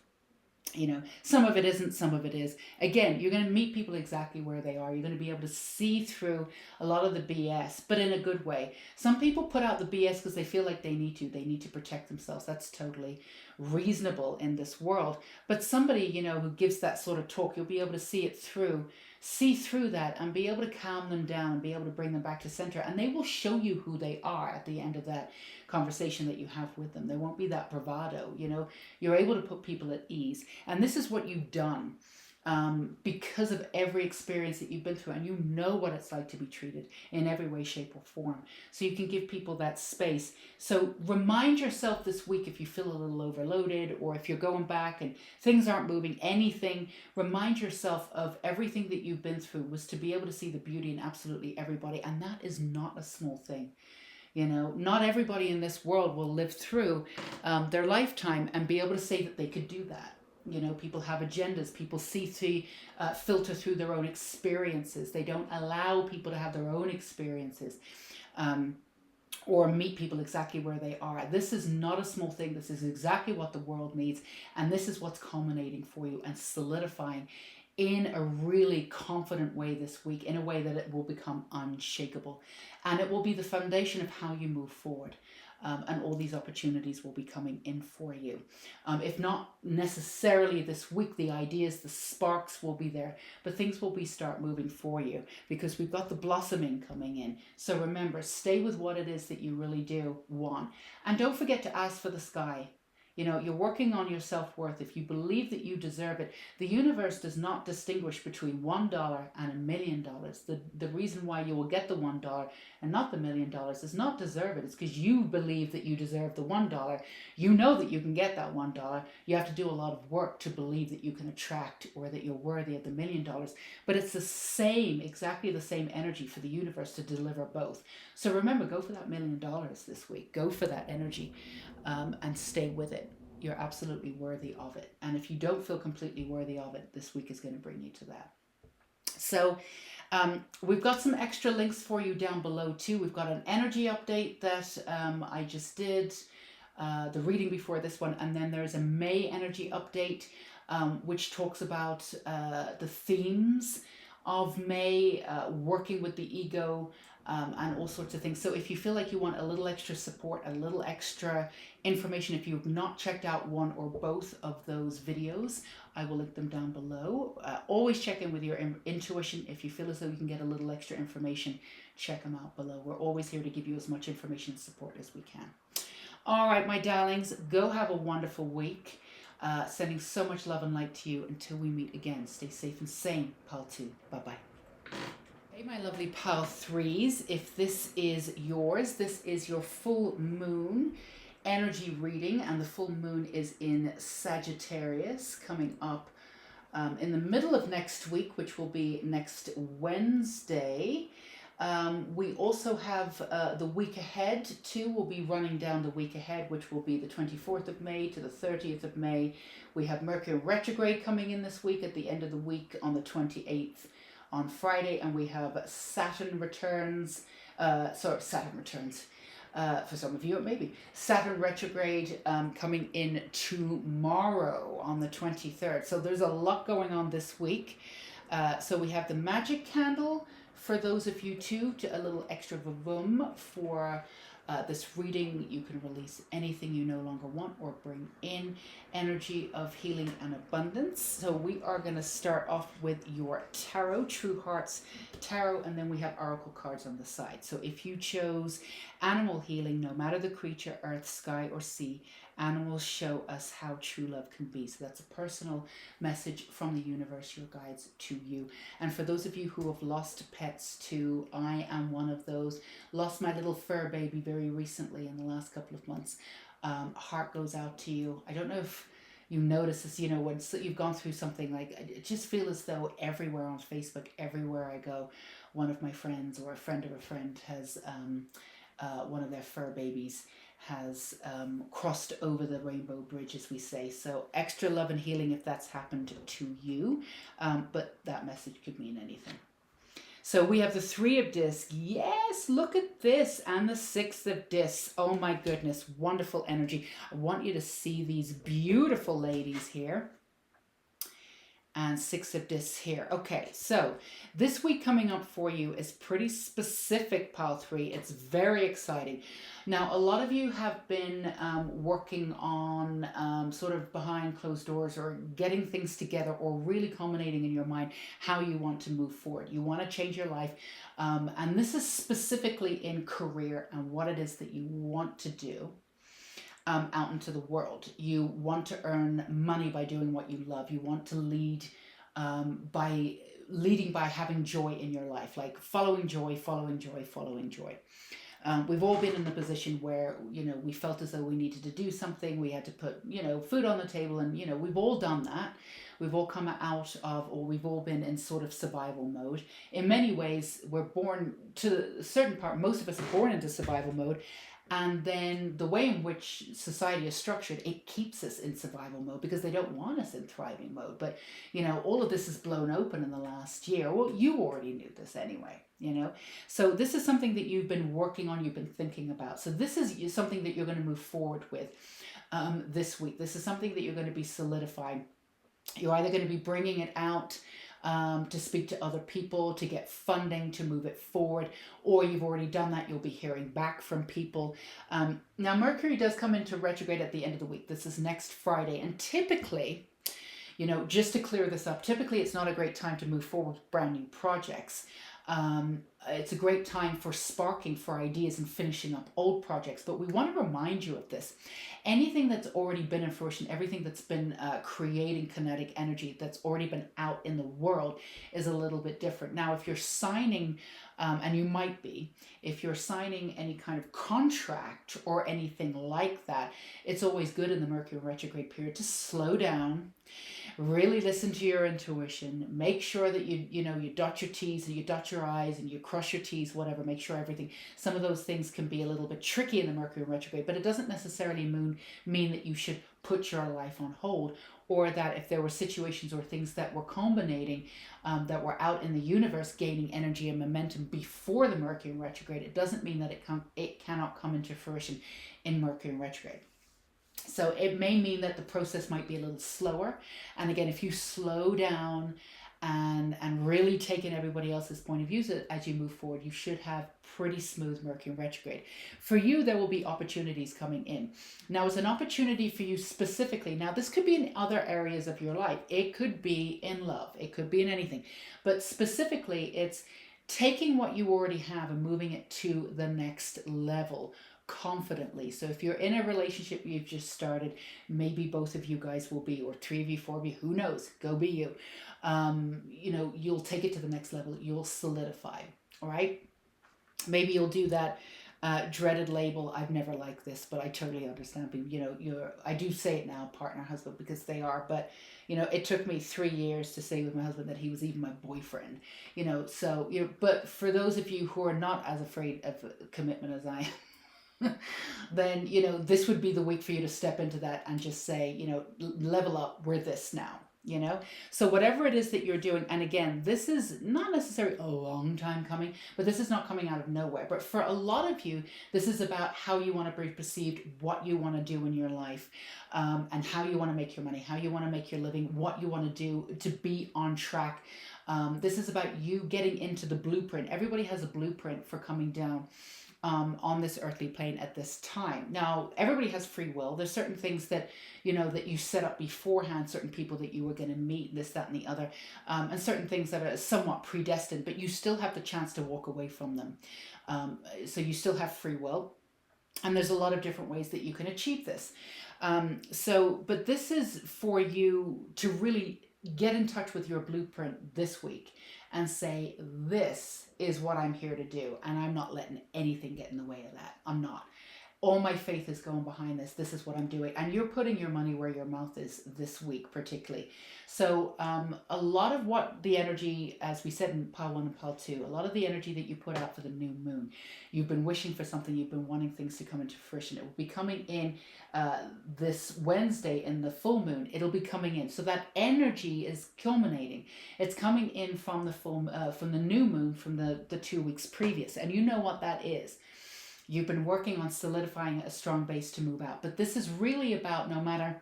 S1: Some of it isn't, some of it is. Again, you're going to meet people exactly where they are. You're going to be able to see through a lot of the BS, but in a good way. Some people put out the BS because they feel like they need to. They need to protect themselves. That's totally reasonable in this world. But somebody, who gives that sort of talk, you'll be able to see through that and be able to calm them down, be able to bring them back to center. And they will show you who they are at the end of that conversation that you have with them. There won't be that bravado, You're able to put people at ease. And this is what you've done because of every experience that you've been through, and you know what it's like to be treated in every way, shape, or form. So you can give people that space. So remind yourself this week, if you feel a little overloaded, or if you're going back and things aren't moving, anything, remind yourself of everything that you've been through was to be able to see the beauty in absolutely everybody. And that is not a small thing. Not everybody in this world will live through their lifetime and be able to say that they could do that. People have agendas. People filter through their own experiences. They don't allow people to have their own experiences or meet people exactly where they are. This is not a small thing. This is exactly what the world needs. And this is what's culminating for you and solidifying in a really confident way this week, in a way that it will become unshakable. And it will be the foundation of how you move forward. and all these opportunities will be coming in for you. If not necessarily this week, the ideas, the sparks will be there, but things will be start moving for you because we've got the blossoming coming in. So remember, stay with what it is that you really do want. And don't forget to ask for the sky. You know, you're working on your self-worth. If you believe that you deserve it, the universe does not distinguish between $1 and $1 million. The reason why you will get the $1 and not the $1 million is not deserve it. It's because you believe that you deserve the $1. You know that you can get that $1. You have to do a lot of work to believe that you can attract or that you're worthy of the $1 million. But it's the same, exactly the same energy for the universe to deliver both. So remember, go for that $1 million this week. Go for that energy. And stay with it. You're absolutely worthy of it. And if you don't feel completely worthy of it, this week is going to bring you to that. So we've got some extra links for you down below too. We've got an energy update that I just did, the reading before this one. And then there's a May energy update, which talks about the themes of May, working with the ego, and all sorts of things. So if you feel like you want a little extra support, a little extra information, if you've not checked out one or both of those videos, I will link them down below. Always check in with your intuition. If you feel as though you can get a little extra information, check them out below. We're always here to give you as much information and support as we can. All right, my darlings, go have a wonderful week. Sending so much love and light to you until we meet again. Stay safe and sane, Pile 2. Bye-bye. Hey, my lovely Pile 3s. If this is yours, this is your full moon energy reading, and the full moon is in Sagittarius coming up in the middle of next week, which will be next Wednesday. We also have the week ahead too. We'll be running down the week ahead, which will be the 24th of May to the 30th of May. We have Mercury retrograde coming in this week at the end of the week on the 28th on Friday, and we have Saturn returns. Saturn returns. For some of you, it may be Saturn retrograde coming in tomorrow on the 23rd. So there's a lot going on this week. So we have the magic candle for those of you too, to a little extra vavoom for this reading. You can release anything you no longer want or bring in energy of healing and abundance. So we are going to start off with your tarot, True Hearts Tarot, and then we have oracle cards on the side. So if you chose animal healing, no matter the creature, earth, sky, or sea, animals show us how true love can be. So that's a personal message from the universe, your guides to you. And for those of you who have lost pets too, I am one of those. Lost my little fur baby very recently in the last couple of months. Heart goes out to you. I don't know if you notice this, you know, when you've gone through something, like, I just feel as though everywhere on Facebook, everywhere I go, one of my friends or a friend of a friend has one of their fur babies has crossed over the rainbow bridge, as we say. So extra love and healing if that's happened to you, but that message could mean anything. So we have the 3 of discs. Yes, look at this. And the 6 of discs. Oh my goodness, wonderful energy. I want you to see these beautiful ladies here. And 6 of discs here. Okay, so this week coming up for you is pretty specific, Pile 3. It's very exciting. Now, a lot of you have been working on sort of behind closed doors, or getting things together, or really culminating in your mind how you want to move forward. You want to change your life. And this is specifically in career and what it is that you want to do. Out into the world. You want to earn money by doing what you love. You want to lead by leading by having joy in your life, like following joy, following joy, following joy. We've all been in a position where, you know, we felt as though we needed to do something. We had to put, you know, food on the table, and, you know, we've all done that. We've all come out of, or we've all been in sort of survival mode. In many ways, we're born, to a certain part, most of us are born into survival mode. And then the way in which society is structured, it keeps us in survival mode because they don't want us in thriving mode. But, you know, all of this is blown open in the last year. Well, you already knew this anyway, you know. So this is something that you've been working on, you've been thinking about. So this is something that you're going to move forward with this week. This is something that you're going to be solidifying. You're either going to be bringing it out to speak to other people, to get funding, to move it forward, or you've already done that, you'll be hearing back from people. Now, Mercury does come into retrograde at the end of the week. This is next Friday, and typically, just to clear this up, typically it's not a great time to move forward with brand new projects. It's a great time for sparking for ideas and finishing up old projects. But we want to remind you of this. Anything that's already been in fruition, everything that's been creating kinetic energy that's already been out in the world is a little bit different. Now, if you're signing, and you might be, if you're signing any kind of contract or anything like that, it's always good in the Mercury retrograde period to slow down, really listen to your intuition, make sure that you dot your T's and you dot your I's and you cross your T's, whatever, make sure everything. Some of those things can be a little bit tricky in the Mercury retrograde, but it doesn't necessarily mean that you should put your life on hold, or that if there were situations or things that were culminating, that were out in the universe gaining energy and momentum before the Mercury retrograde, it doesn't mean that it cannot come into fruition in Mercury retrograde. So it may mean that the process might be a little slower. And again, if you slow down and really take in everybody else's point of view as you move forward, you should have pretty smooth Mercury retrograde. For you, there will be opportunities coming in. Now, as an opportunity for you specifically, now this could be in other areas of your life. It could be in love. It could be in anything. But specifically, it's taking what you already have and moving it to the next level confidently. So if you're in a relationship you've just started, maybe both of you guys will be, or three of you, four of you, who knows, go be you. You'll take it to the next level. You'll solidify. All right. Maybe you'll do that dreaded label. I've never liked this, but I totally understand people. I do say it now, partner, husband, because they are, but it took me 3 years to say with my husband that he was even my boyfriend, but for those of you who are not as afraid of commitment as I am, then this would be the week for you to step into that and just say, level up, we're this now. So whatever it is that you're doing, and again, this is not necessarily a long time coming, but this is not coming out of nowhere. But for a lot of you, this is about how you want to be perceived, what you want to do in your life, and how you want to make your money, how you want to make your living, what you want to do to be on track. This is about you getting into the blueprint. Everybody has a blueprint for coming down on this earthly plane at this time. Now, everybody has free will. There's certain things that, that you set up beforehand, certain people that you were going to meet, this, that, and the other, and certain things that are somewhat predestined, but you still have the chance to walk away from them. So you still have free will. And there's a lot of different ways that you can achieve this. But this is for you to really get in touch with your blueprint this week and say, this is what I'm here to do. And I'm not letting anything get in the way of that. I'm not. All my faith is going behind this. This is what I'm doing. And you're putting your money where your mouth is this week, particularly. So a lot of what the energy, as we said in pile 1 and pile 2, a lot of the energy that you put out for the new moon, you've been wishing for something, you've been wanting things to come into fruition. It will be coming in this Wednesday in the full moon. It'll be coming in. So that energy is culminating. It's coming in from the from the new moon, from the 2 weeks previous. And you know what that is. You've been working on solidifying a strong base to move out. But this is really about, no matter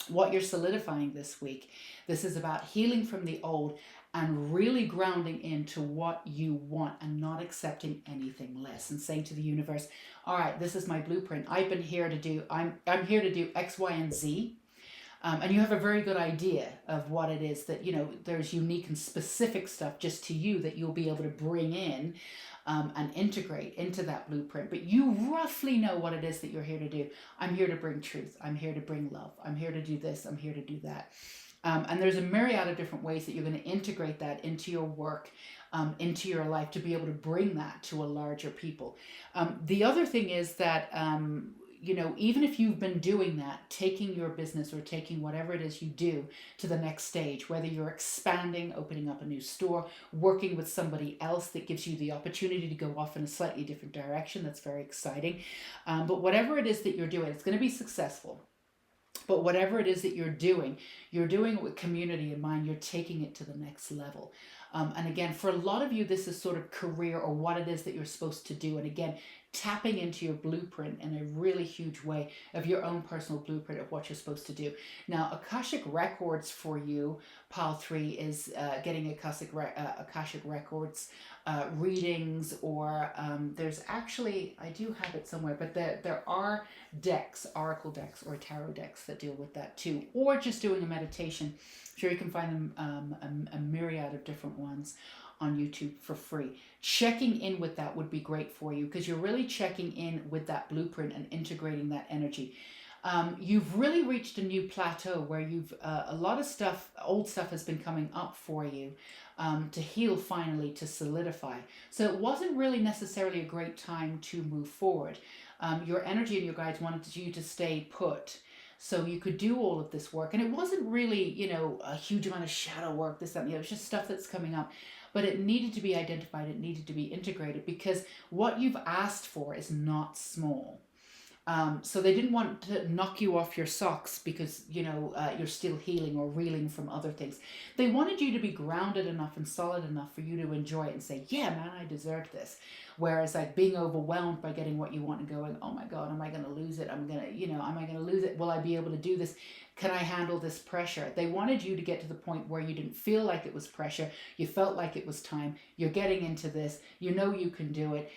S1: what you're solidifying this week, this is about healing from the old and really grounding into what you want and not accepting anything less, and saying to the universe, all right, this is my blueprint. I'm here to do X, Y, and Z. And you have a very good idea of what it is that, there's unique and specific stuff just to you that you'll be able to bring in and integrate into that blueprint. But you roughly know what it is that you're here to do. I'm here to bring truth. I'm here to bring love. I'm here to do this. I'm here to do that. And there's a myriad of different ways that you're going to integrate that into your work, into your life, to be able to bring that to a larger people. The other thing is that, even if you've been doing that, taking your business or taking whatever it is you do to the next stage, whether you're expanding, opening up a new store, working with somebody else that gives you the opportunity to go off in a slightly different direction, that's very exciting. But whatever it is that you're doing, it's going to be successful. But whatever it is that you're doing it with community in mind. You're taking it to the next level. And again, for a lot of you, this is sort of career or what it is that you're supposed to do. And again, tapping into your blueprint in a really huge way of your own personal blueprint of what you're supposed to do. Now, Akashic Records for you, Pile 3, is getting Akashic Records readings, or there's actually, I do have it somewhere, but there are decks, oracle decks or tarot decks that deal with that too, or just doing a meditation. Sure, you can find them a myriad of different ones on YouTube for free. Checking in with that would be great for you, because you're really checking in with that blueprint and integrating that energy. You've really reached a new plateau where you've a lot of stuff, old stuff has been coming up for you to heal finally, to solidify. So it wasn't really necessarily a great time to move forward. Your energy and your guides wanted you to stay put so you could do all of this work. And it wasn't really, a huge amount of shadow work, this, that, and the other. It was just stuff that's coming up. But it needed to be identified, it needed to be integrated, because what you've asked for is not small. So they didn't want to knock you off your socks because, you're still healing or reeling from other things. They wanted you to be grounded enough and solid enough for you to enjoy it and say, yeah, man, I deserve this. Whereas like being overwhelmed by getting what you want and going, oh my God, am I going to lose it? Am I going to lose it? Will I be able to do this? Can I handle this pressure? They wanted you to get to the point where you didn't feel like it was pressure. You felt like it was time. You're getting into this. You know you can do it.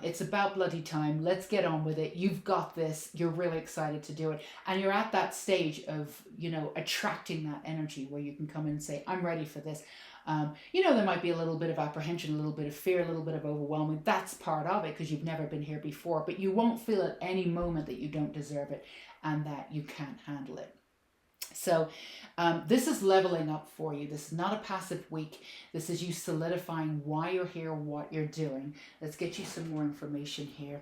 S1: It's about bloody time. Let's get on with it. You've got this. You're really excited to do it. And you're at that stage of, attracting that energy where you can come in and say, I'm ready for this. There might be a little bit of apprehension, a little bit of fear, a little bit of overwhelming. That's part of it because you've never been here before. But you won't feel at any moment that you don't deserve it and that you can't handle it. So this is leveling up for you. This is not a passive week. This is you solidifying why you're here, what you're doing. Let's get you some more information here.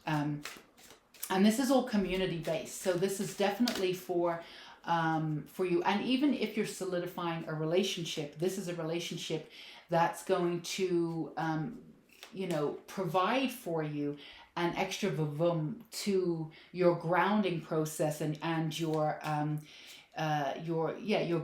S1: And this is all community based. So this is definitely for you. And even if you're solidifying a relationship, this is a relationship that's going to, provide for you an extra vavum to your grounding process and your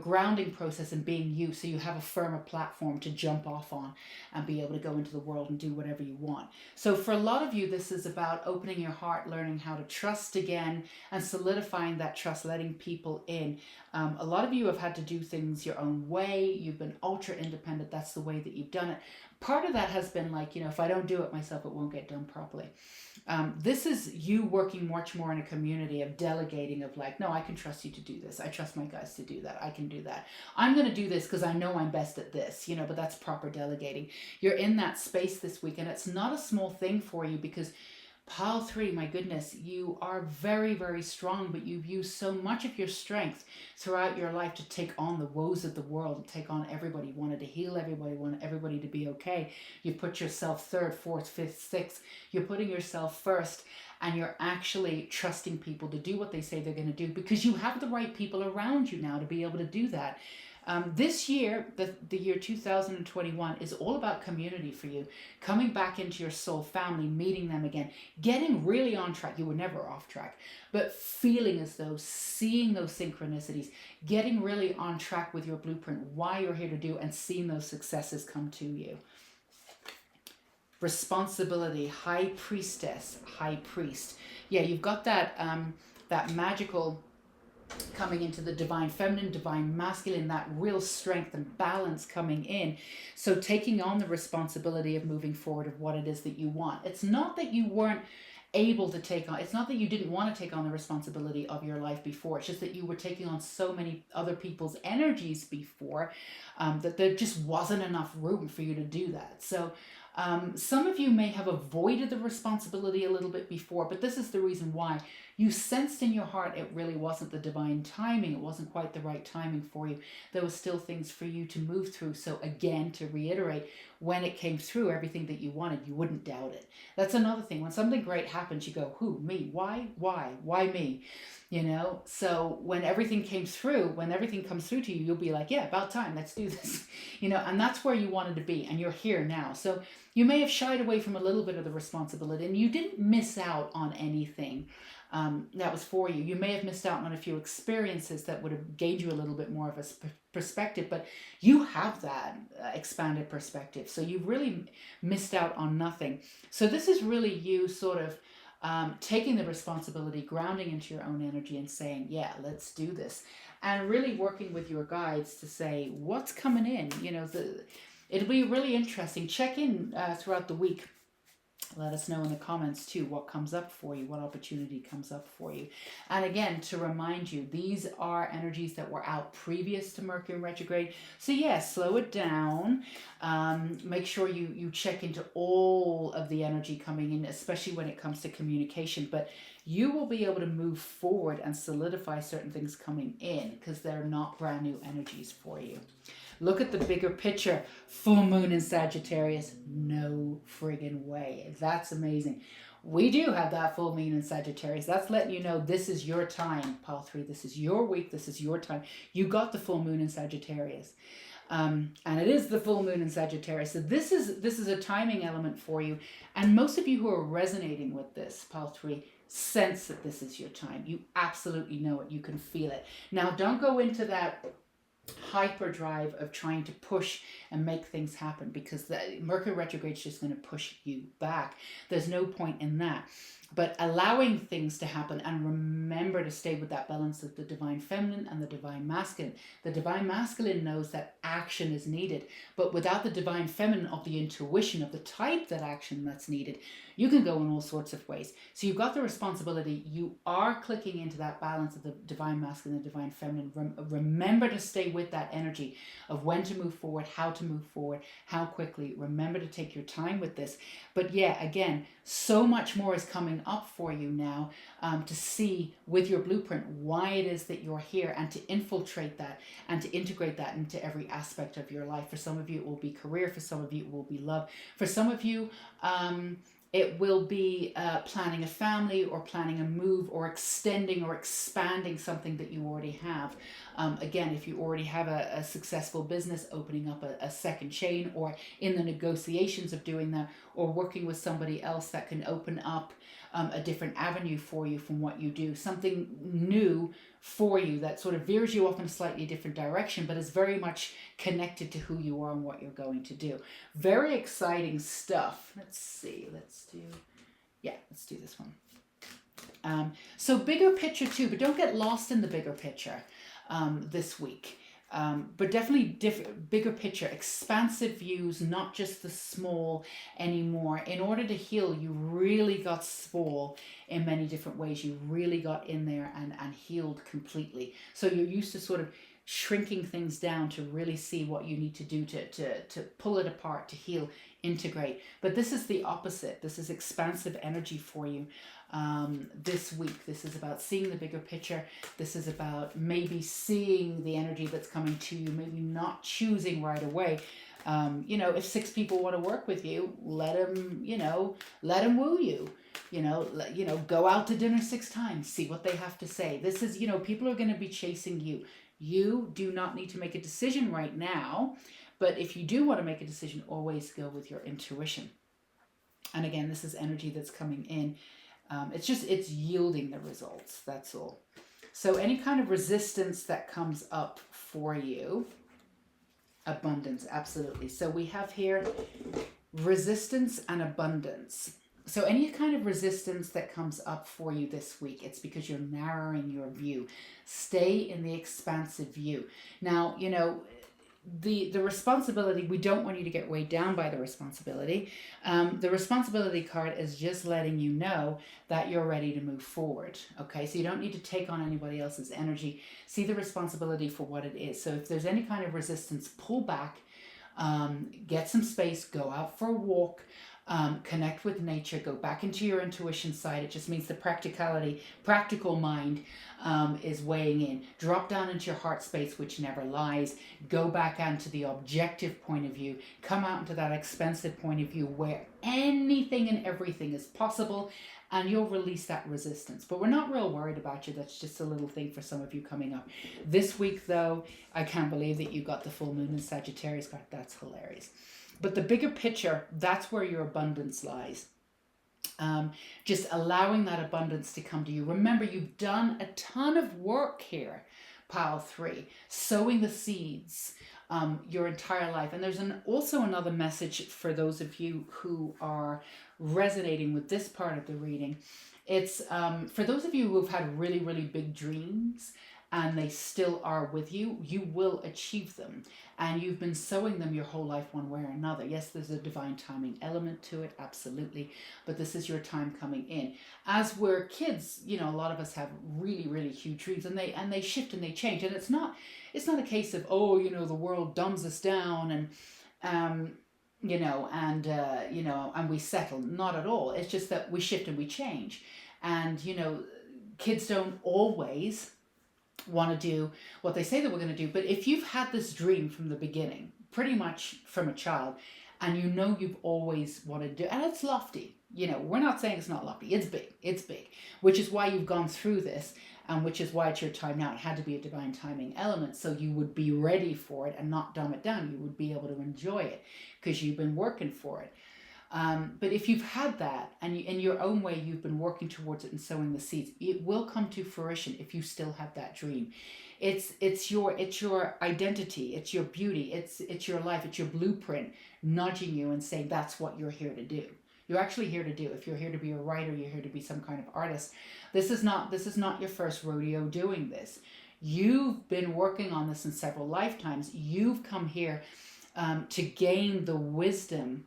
S1: grounding process and being you, so you have a firmer platform to jump off on and be able to go into the world and do whatever you want. So for a lot of you, this is about opening your heart, learning how to trust again and solidifying that trust, letting people in. A lot of you have had to do things your own way. You've been ultra independent. That's the way that you've done it. Part of that has been like, if I don't do it myself, it won't get done properly. This is you working much more in a community of delegating, of like, no, I can trust you to do this. I trust my guys to do that. I can do that. I'm going to do this because I know I'm best at this, but that's proper delegating. You're in that space this week, and it's not a small thing for you because Pile 3, my goodness, you are very, very strong, but you've used so much of your strength throughout your life to take on the woes of the world, and take on everybody. You wanted to heal everybody, wanted everybody to be okay. You put yourself third, fourth, fifth, sixth. You're putting yourself first, and you're actually trusting people to do what they say they're going to do because you have the right people around you now to be able to do that. This year, the year 2021, is all about community for you. Coming back into your soul family, meeting them again, getting really on track. You were never off track, but feeling as though, seeing those synchronicities, getting really on track with your blueprint, why you're here to do, and seeing those successes come to you. Responsibility, high priestess, high priest. Yeah, you've got that magical coming into the divine feminine, divine masculine, that real strength and balance coming in. So taking on the responsibility of moving forward of what it is that you want. It's not that you weren't able to take on, it's not that you didn't want to take on the responsibility of your life before. It's just that you were taking on so many other people's energies before that there just wasn't enough room for you to do that. So some of you may have avoided the responsibility a little bit before, but this is the reason why. You sensed in your heart it really wasn't the divine timing. It wasn't quite the right timing for you. There was still things for you to move through. So again, to reiterate, when it came through, everything that you wanted, you wouldn't doubt it. That's another thing. When something great happens, you go, who, me? Why me? So when everything came through, when everything comes through to you, you'll be like, yeah, about time, let's do this, and that's where you wanted to be, and you're here now. So you may have shied away from a little bit of the responsibility, and you didn't miss out on anything. that was for you. You may have missed out on a few experiences that would have gained you a little bit more of a perspective, but you have that expanded perspective. So you really missed out on nothing. So this is really you sort of taking the responsibility, grounding into your own energy and saying, yeah, let's do this. And really working with your guides to say, what's coming in? It'll be really interesting. Check in throughout the week. Let us know in the comments too what comes up for you, what opportunity comes up for you. And again, to remind you, these are energies that were out previous to Mercury retrograde. So yeah, slow it down. Make sure you check into all of the energy coming in, especially when it comes to communication. But you will be able to move forward and solidify certain things coming in because they're not brand new energies for you. Look at the bigger picture. Full moon in Sagittarius. No friggin' way. That's amazing. We do have that full moon in Sagittarius. That's letting you know this is your time, Pile 3. This is your week. This is your time. You got the full moon in Sagittarius. And it is the full moon in Sagittarius. So this is a timing element for you. And most of you who are resonating with this, Pile 3, sense that this is your time. You absolutely know it. You can feel it. Now, don't go into that hyperdrive of trying to push and make things happen, because the Mercury retrograde is just going to push you back. There's no point in that. But allowing things to happen, and remember to stay with that balance of the divine feminine and the divine masculine. The divine masculine knows that action is needed, but without the divine feminine of the intuition of the type that action that's needed, you can go in all sorts of ways. So you've got the responsibility. You are clicking into that balance of the divine masculine and the divine feminine. Remember to stay with that energy of when to move forward, how to move forward, how quickly. Remember to take your time with this. But yeah, again, so much more is coming up for you now to see with your blueprint why it is that you're here, and to infiltrate that and to integrate that into every aspect of your life. For some of you, it will be career. For some of you, it will be love. For some of you, it will be planning a family, or planning a move, or extending or expanding something that you already have. Again, if you already have a successful business, opening up a second chain, or in the negotiations of doing that, or working with somebody else that can open up a different avenue for you from what you do. Something new for you that sort of veers you off in a slightly different direction, but is very much connected to who you are and what you're going to do. Very exciting stuff. Let's see. Let's do this one. So bigger picture too, but don't get lost in the bigger picture this week. But definitely bigger picture, expansive views, not just the small anymore. In order to heal, you really got small in many different ways. You really got in there and healed completely. So you're used to sort of shrinking things down to really see what you need to do to pull it apart, to heal, integrate. But this is the opposite. This is expansive energy for you. This week, this is about seeing the bigger picture. This is about maybe seeing the energy that's coming to you, maybe not choosing right away. If 6 people want to work with you, let them woo you. Go out to dinner 6 times, see what they have to say. This is, people are going to be chasing you. You do not need to make a decision right now, but if you do want to make a decision, always go with your intuition. And again, this is energy that's coming in. It's yielding the results. That's all. So any kind of resistance that comes up for you, abundance, absolutely. So we have here resistance and abundance. So any kind of resistance that comes up for you this week, it's because you're narrowing your view. Stay in the expansive view. Now, the responsibility, we don't want you to get weighed down by the responsibility. The responsibility card is just letting you know that you're ready to move forward. Okay, so you don't need to take on anybody else's energy. See the responsibility for what it is. So if there's any kind of resistance, pull back, get some space, go out for a walk, connect with nature, go back into your intuition side. It just means the practical mind is weighing in. Drop down into your heart space, which never lies. Go back onto the objective point of view. Come out into that expansive point of view where anything and everything is possible, and you'll release that resistance. But we're not real worried about you. That's just a little thing for some of you coming up. This week, though, I can't believe that you got the full moon in Sagittarius card. That's hilarious. But the bigger picture, that's where your abundance lies. Just allowing that abundance to come to you. Remember, you've done a ton of work here, pile 3, sowing the seeds your entire life. And there's also another message for those of you who are resonating with this part of the reading. It's for those of you who have had really, really big dreams and they still are with you, you will achieve them. And you've been sowing them your whole life one way or another. Yes, there's a divine timing element to it, absolutely. But this is your time coming in. As we're kids, you know, a lot of us have really, really huge dreams, and they shift and they change. And it's not a case of, oh, you know, the world dumbs us down and and we settle. Not at all. It's just that we shift and we change. And, you know, kids don't always want to do what they say that we're going to do. But if you've had this dream from the beginning, pretty much from a child, and you know you've always wanted to do, and it's lofty, you know, we're not saying it's not lofty, it's big, which is why you've gone through this, and which is why it's your time now. It had to be a divine timing element, so you would be ready for it and not dumb it down. You would be able to enjoy it because you've been working for it. But if you've had that, and in your own way you've been working towards it and sowing the seeds, it will come to fruition if you still have that dream. It's your identity, it's your beauty, it's your life, it's your blueprint nudging you and saying that's what you're here to do. You're actually here to do. If you're here to be a writer, you're here to be some kind of artist. This is not your first rodeo doing this. You've been working on this in several lifetimes. You've come here to gain the wisdom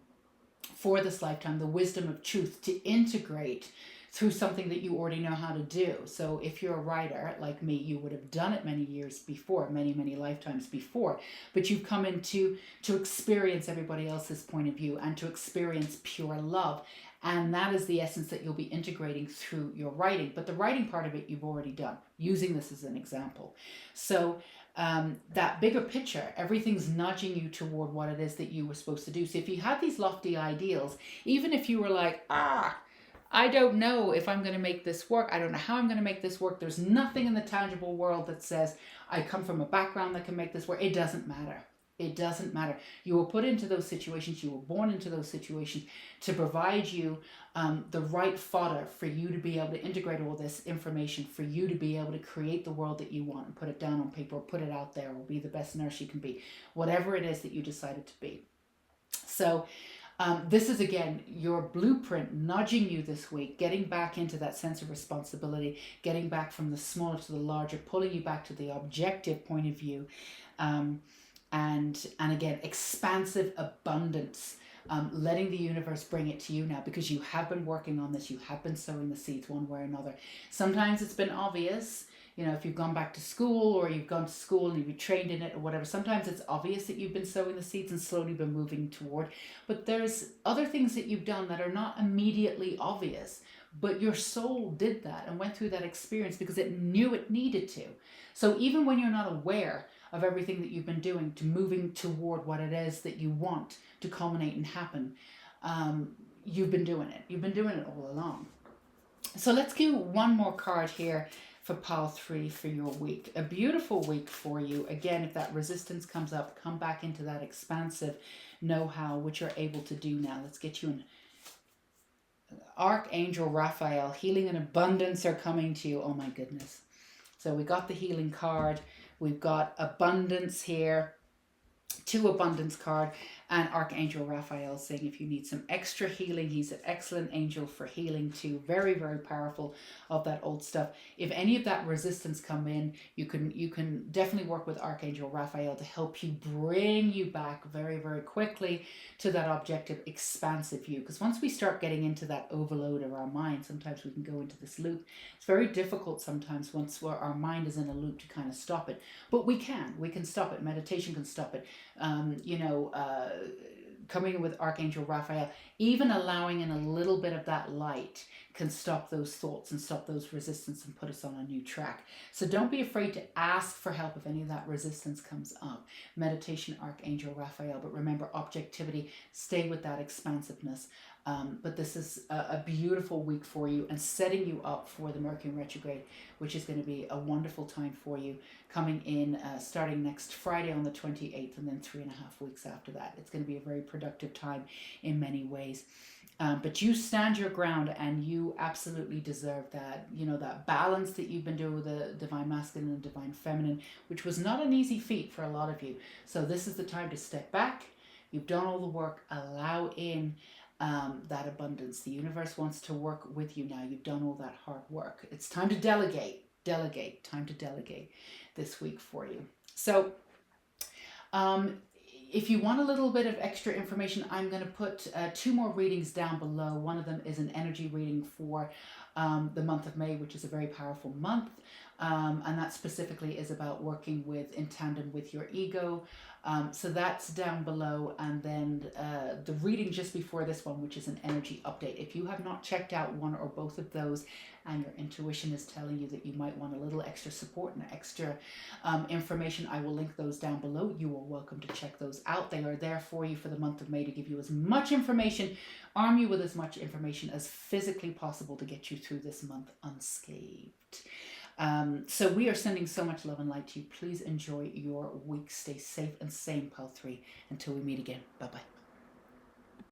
S1: for this lifetime, the wisdom of truth to integrate through something that you already know how to do. So if you're a writer like me, you would have done it many years before, many, many lifetimes before, but you've come in to experience everybody else's point of view and to experience pure love. And that is the essence that you'll be integrating through your writing. But the writing part of it, you've already done, using this as an example. So that bigger picture, everything's nudging you toward what it is that you were supposed to do. So if you had these lofty ideals, even if you were like, I don't know if I'm going to make this work, I don't know how I'm going to make this work, there's nothing in the tangible world that says I come from a background that can make this work, it doesn't matter. It doesn't matter. You were put into those situations, you were born into those situations to provide you the right fodder for you to be able to integrate all this information, for you to be able to create the world that you want and put it down on paper or put it out there or be the best nurse you can be, whatever it is that you decided to be. So this is, again, your blueprint nudging you this week, getting back into that sense of responsibility, getting back from the smaller to the larger, pulling you back to the objective point of view. And again, expansive abundance, letting the universe bring it to you now because you have been working on this, you have been sowing the seeds one way or another. Sometimes it's been obvious, you know, if you've gone back to school or you've gone to school and you've been trained in it or whatever, sometimes it's obvious that you've been sowing the seeds and slowly been moving toward. But there's other things that you've done that are not immediately obvious, but your soul did that and went through that experience because it knew it needed to. So even when you're not aware of everything that you've been doing to moving toward what it is that you want to culminate and happen, you've been doing it. You've been doing it all along. So let's do one more card here for pile 3 for your week. A beautiful week for you. Again, if that resistance comes up, come back into that expansive know-how, which you're able to do now. Let's get you an Archangel Raphael. Healing and abundance are coming to you. Oh my goodness. So we got the healing card. We've got abundance here, 2 abundance card, and Archangel Raphael saying if you need some extra healing, he's an excellent angel for healing too. Very, very powerful of that old stuff. If any of that resistance come in, you can definitely work with Archangel Raphael to help you bring you back very, very quickly to that objective, expansive view. Because once we start getting into that overload of our mind, sometimes we can go into this loop. It's very difficult sometimes once our mind is in a loop to kind of stop it. But we can stop it. Meditation can stop it. Coming in with Archangel Raphael, even allowing in a little bit of that light can stop those thoughts and stop those resistance and put us on a new track. So don't be afraid to ask for help if any of that resistance comes up. Meditation, Archangel Raphael, but remember objectivity, stay with that expansiveness. But this is a beautiful week for you and setting you up for the Mercury retrograde, which is going to be a wonderful time for you, coming in starting next Friday on the 28th, and then 3.5 weeks after that. It's going to be a very productive time in many ways. But you stand your ground, and you absolutely deserve that, that balance that you've been doing with the divine masculine and divine feminine, which was not an easy feat for a lot of you. So this is the time to step back. You've done all the work. Allow in that abundance. The universe wants to work with you now. You've done all that hard work. It's time to delegate. Time to delegate this week for you. So if you want a little bit of extra information, I'm going to put 2 more readings down below. One of them is an energy reading for the month of May, which is a very powerful month. And that specifically is about working in tandem with your ego. So that's down below. And then the reading just before this one, which is an energy update. If you have not checked out one or both of those, and your intuition is telling you that you might want a little extra support and extra information, I will link those down below. You are welcome to check those out. They are there for you for the month of May to give you as much information, arm you with as much information as physically possible to get you through this month unscathed. So we are sending so much love and light to you. Please enjoy your week. Stay safe and sane, Pal 3. Until we meet again. Bye-bye.